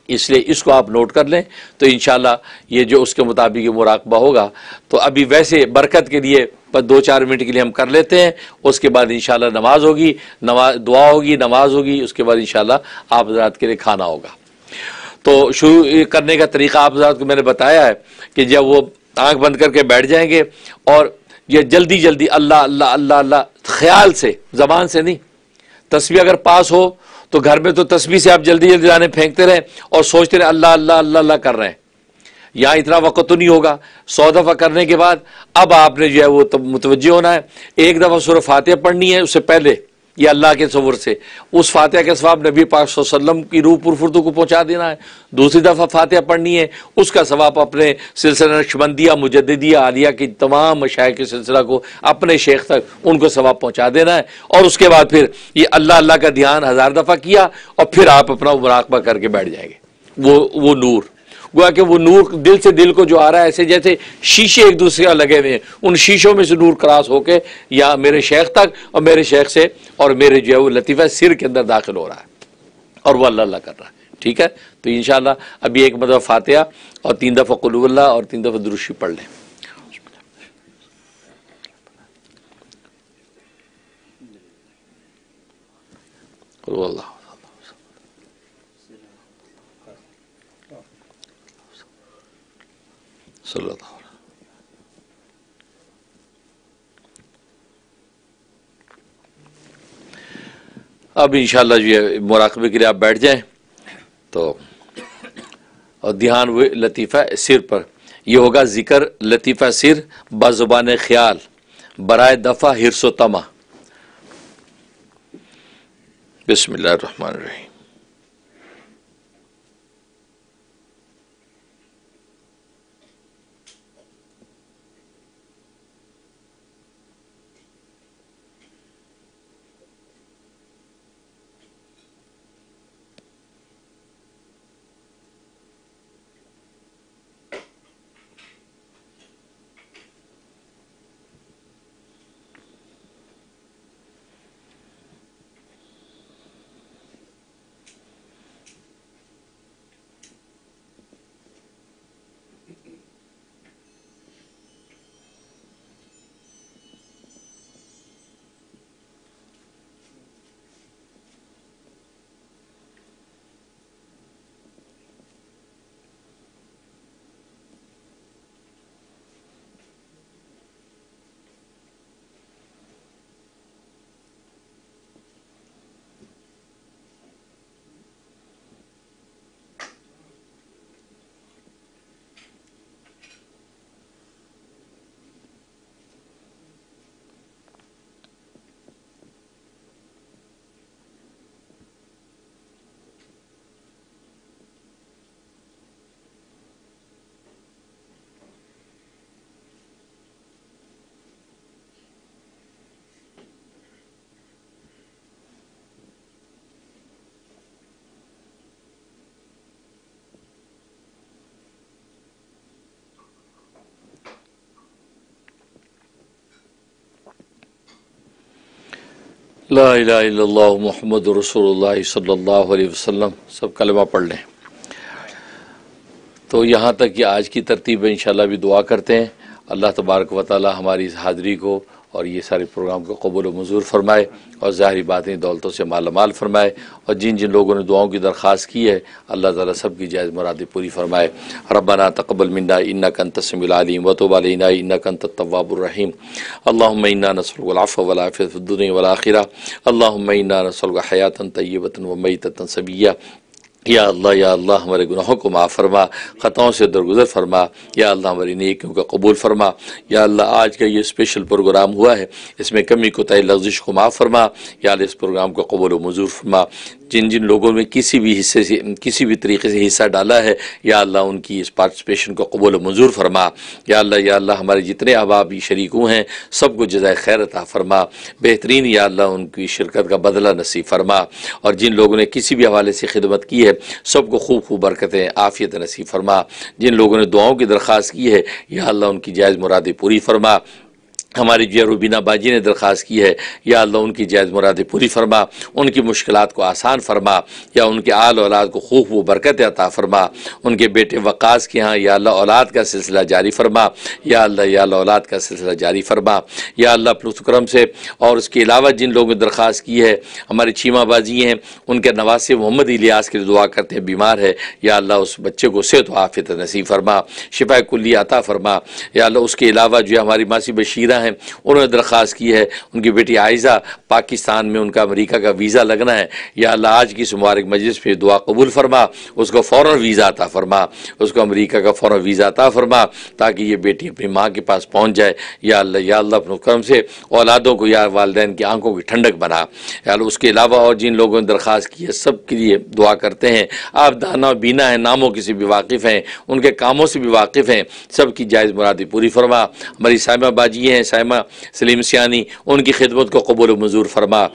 اس لیے اس کو آپ نوٹ کر لیں تو انشاءاللہ یہ جو اس کے مطابق یہ مراقبہ ہوگا. تو ابھی ویسے برکت کے لیے 2-4 منٹ کے لیے ہم کر لیتے ہیں، اس کے بعد انشاءاللہ نماز ہوگی، دعا ہوگی، نماز ہوگی، اس کے بعد انشاءاللہ آپ حضرات کے لیے کھانا ہوگا. تو شروع کرنے کا طریقہ آپ حضرات کو میں نے بتایا ہے کہ جب وہ آنکھ بند کر کے بیٹھ جائیں گے اور یہ جلدی جلدی اللہ اللہ اللہ اللہ، خیال سے، زبان سے نہیں. تسبیح اگر پاس ہو تو گھر میں تو تسبیح سے آپ جلدی جلدی دانے پھینکتے رہیں اور سوچتے رہیں اللہ اللہ اللہ اللہ کر رہے ہیں. یہاں اتنا وقت تو نہیں ہوگا. 100 دفعہ کرنے کے بعد اب آپ نے جو ہے وہ متوجہ ہونا ہے. ایک دفعہ سورہ فاتحہ پڑھنی ہے، اس سے پہلے یہ اللہ کے تصور سے اس فاتحہ کے ثواب نبی پاک صلی اللہ علیہ وسلم کی روح پرفردو کو پہنچا دینا ہے. دوسری دفعہ فاتحہ پڑھنی ہے، اس کا ثواب اپنے سلسلہ نقشبندیہ، مجددیہ، عالیہ کی تمام مشائخ کے سلسلہ کو، اپنے شیخ تک ان کو ثواب پہنچا دینا ہے. اور اس کے بعد پھر یہ اللہ اللہ کا دھیان 1000 دفعہ کیا اور پھر آپ اپنا مراقبہ کر کے بیٹھ جائیں گے. وہ نور، گویا کہ وہ نور دل سے دل کو جو آ رہا ہے، ایسے جیسے شیشے ایک دوسرے کا لگے ہوئے ہیں، ان شیشوں میں سے نور کراس ہو کے یا میرے شیخ تک اور میرے شیخ سے اور میرے جو ہے وہ لطیفہ سر کے اندر داخل ہو رہا ہے اور وہ اللہ اللہ کر رہا ہے. ٹھیک ہے، تو انشاءاللہ ابھی ایک مرتبہ فاتحہ اور 3 دفعہ قل هو اللہ اور 3 دفعہ درود شریف پڑھ لیں. قل هو اللہ صلی اللہ علیہ. اب انشاءاللہ جو ہے مراقبے کے لیے آپ بیٹھ جائیں تو، اور دھیان ہوئے لطیفہ سر پر. یہ ہوگا ذکر لطیفہ سر بزبان خیال برائے دفع حرص و طمع. بسم اللہ الرحمن الرحیم. لا الہ الا اللہ محمد رسول اللہ صلی اللہ علیہ وسلم. سب کلمہ پڑھ لیں. تو یہاں تک یہ آج کی ترتیب ہے. انشاءاللہ بھی دعا کرتے ہیں اللہ تبارک و تعالی ہماری اس حاضری کو اور یہ سارے پروگرام کو قبول و منظور فرمائے اور ظاہری باطنی دولتوں سے مالا مال فرمائے، اور جن جن لوگوں نے دعاؤں کی درخواست کی ہے اللہ تعالیٰ سب کی جائز مرادیں پوری فرمائے. ربنا تقبل منا انک انت السمیع العلیم وتب علینا انک انت التواب الرحیم. اللهم انا نسألک العفو والعافیۃ فی الدنیا والآخرہ. اللهم انا نسألک حیاۃ طیبۃ ومیتۃ سویہ. یا اللہ ہمارے گناہوں کو معاف فرما، خطاؤں سے درگزر فرما. یا اللہ ہماری نیکیوں کا قبول فرما. یا اللہ آج کا یہ اسپیشل پروگرام ہوا ہے، اس میں کمی کوتاہی لغزش کو معاف فرما. یا اللہ اس پروگرام کو قبول و منظور فرما. جن جن لوگوں نے کسی بھی طریقے سے حصہ ڈالا ہے یا اللہ ان کی اس پارٹیسپیشن کو قبول و منظور فرما. یا اللہ ہمارے جتنے احباب شریکوں ہیں سب کو جزائے خیر عطا فرما. بہترین یا اللہ ان کی شرکت کا بدلہ نصیب فرما. اور جن لوگوں نے کسی بھی حوالے سے خدمت کی ہے سب کو خوب خوب برکتیں عافیت نصیب فرما. جن لوگوں نے دعاؤں کی درخواست کی ہے یا اللہ ان کی جائز مرادیں پوری فرما. ہماری جو روبینہ باجی نے درخواست کی ہے یا اللہ ان کی جائز مرادیں پوری فرما، ان کی مشکلات کو آسان فرما. یا ان کے آل اولاد کو خوب و برکت عطا فرما. ان کے بیٹے وقاص کے ہاں یا اللہ اولاد کا سلسلہ جاری فرما. یا اللہ اولاد کا سلسلہ جاری فرما. یا اللہ اپنے کرم سے. اور اس کے علاوہ جن لوگوں نے درخواست کی ہے ہماری چیمہ بازی ہیں، ان کے نواسے محمد الیاس کے لیے دعا کرتے ہیں، بیمار ہے. یا اللہ اس بچے کو صحت و عافیت نصیب فرما، شفا کلی عطا فرما. یا اللہ اس کے علاوہ جو ہماری ماسی بشیرہ ہیں انہوں نے درخواست کی ہے، ان کی بیٹی عائزہ پاکستان میں ان کا امریکہ کا ویزا لگنا ہے. یا اللہ آج کی اس مبارک مجلس پہ دعا قبول فرما، اس کو فوراً ویزا عطا فرما، اس کو امریکہ کا فوراً ویزا عطا فرما تاکہ یہ بیٹی اپنی ماں کے پاس پہنچ جائے. یا اللہ اپنے کرم سے اولادوں کو یا والدین کی آنکھوں کی ٹھنڈک بنا. یا اللہ اس کے علاوہ اور جن لوگوں نے درخواست کی ہے سب کے لیے دعا کرتے ہیں. آپ دانا بینا ہیں، ناموں کی سے بھی واقف ہیں، ان کے کاموں سے بھی واقف ہیں، سب کی جائز مرادیں پوری فرما. ہماری سائمہ باجی ہیں، سائمہ سلیم سیانی، ان کی خدمت کو قبول و منظور فرما.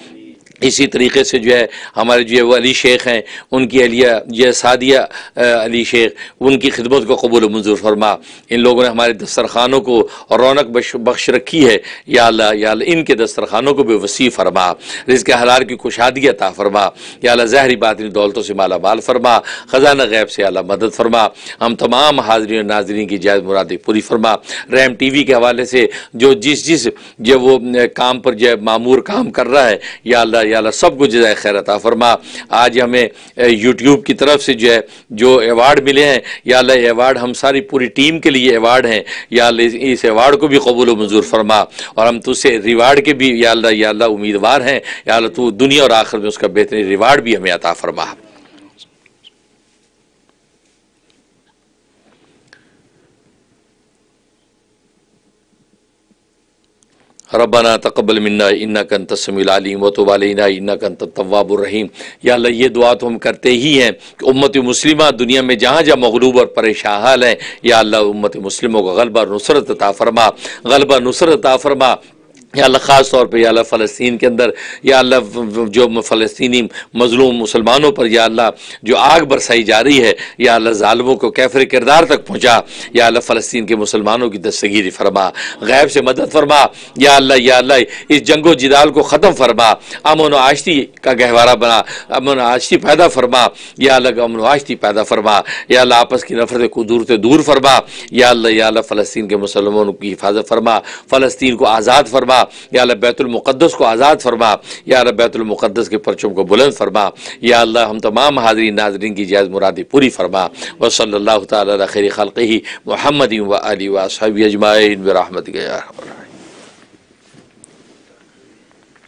اسی طریقے سے جو ہے ہمارے جو ہے وہ علی شیخ ہیں، ان کی اہلیہ جو ہے سعدیہ علی شیخ، ان کی خدمت کو قبول و منظور فرما. ان لوگوں نے ہمارے دسترخوانوں کو رونق بخش رکھی ہے. یا اللہ ان کے دسترخوانوں کو بھی وسیع فرما، رزق حلال کی کشادگی عطا فرما. یا اللہ ظاہری باطنی دولتوں سے مالا مال فرما، خزانہ غیب سے اللہ مدد فرما. ہم تمام حاضرین و ناظرین کی جائز مرادیں پوری فرما. رحم ٹی وی کے حوالے سے جو جس جو وہ کام پر جو ہے معمور کام کر رہا ہے یا اللہ سب کو جزائے خیر عطا فرما. آج ہمیں یوٹیوب کی طرف سے جو ایوارڈ ملے ہیں یا اللہ یہ ایوارڈ ہم ساری پوری ٹیم کے لیے ایوارڈ ہیں. یا اللہ اس ایوارڈ کو بھی قبول و منظور فرما. اور ہم تجھ سے ریوارڈ کے بھی یا اللہ امیدوار ہیں. یا اللہ تو دنیا اور آخرت میں اس کا بہترین ریوارڈ بھی ہمیں عطا فرما. ربنا تقبل منا انک انت السمیع العلیم وتب علینا انک انت التواب الرحیم. یا اللہ یہ دعا تو ہم کرتے ہی ہیں کہ امت مسلمہ دنیا میں جہاں جہاں مغلوب اور پریشان حال ہیں یا اللہ امت مسلموں کو غلبہ اور نصرت عطا فرما، غلبہ نصرت عطا فرما. یا اللہ خاص طور پہ یا اللہ فلسطین کے اندر یا اللہ جو فلسطینی مظلوم مسلمانوں پر یا اللہ جو آگ برسائی جا رہی ہے یا اللہ ظالموں کو کیفر کردار تک پہنچا. یا اللہ فلسطین کے مسلمانوں کی دستگیری فرما، غیب سے مدد فرما. یا اللہ اس جنگ و جدال کو ختم فرما، امن و عاشتی کا گہوارہ بنا، امن و عاشتی پیدا فرما. یا اللہ امن و عاشتی پیدا فرما. یا اللہ آپس کی نفرت کو دور فرما. یا اللہ فلسطین کے مسلمانوں کی حفاظت فرما، فلسطین کو آزاد فرما. یا اللہ بیت المقدس کو آزاد فرما. یا اللہ بیت المقدس کے پرچم کو بلند فرما. یا اللہ ہم تمام حاضرین ناظرین کی جائز مرادیں پوری فرما. وصلی اللہ تعالی علی خیر خلقہ محمد و آلہ و اصحابہ اجمعین برحمتک یا ارحم الراحمین.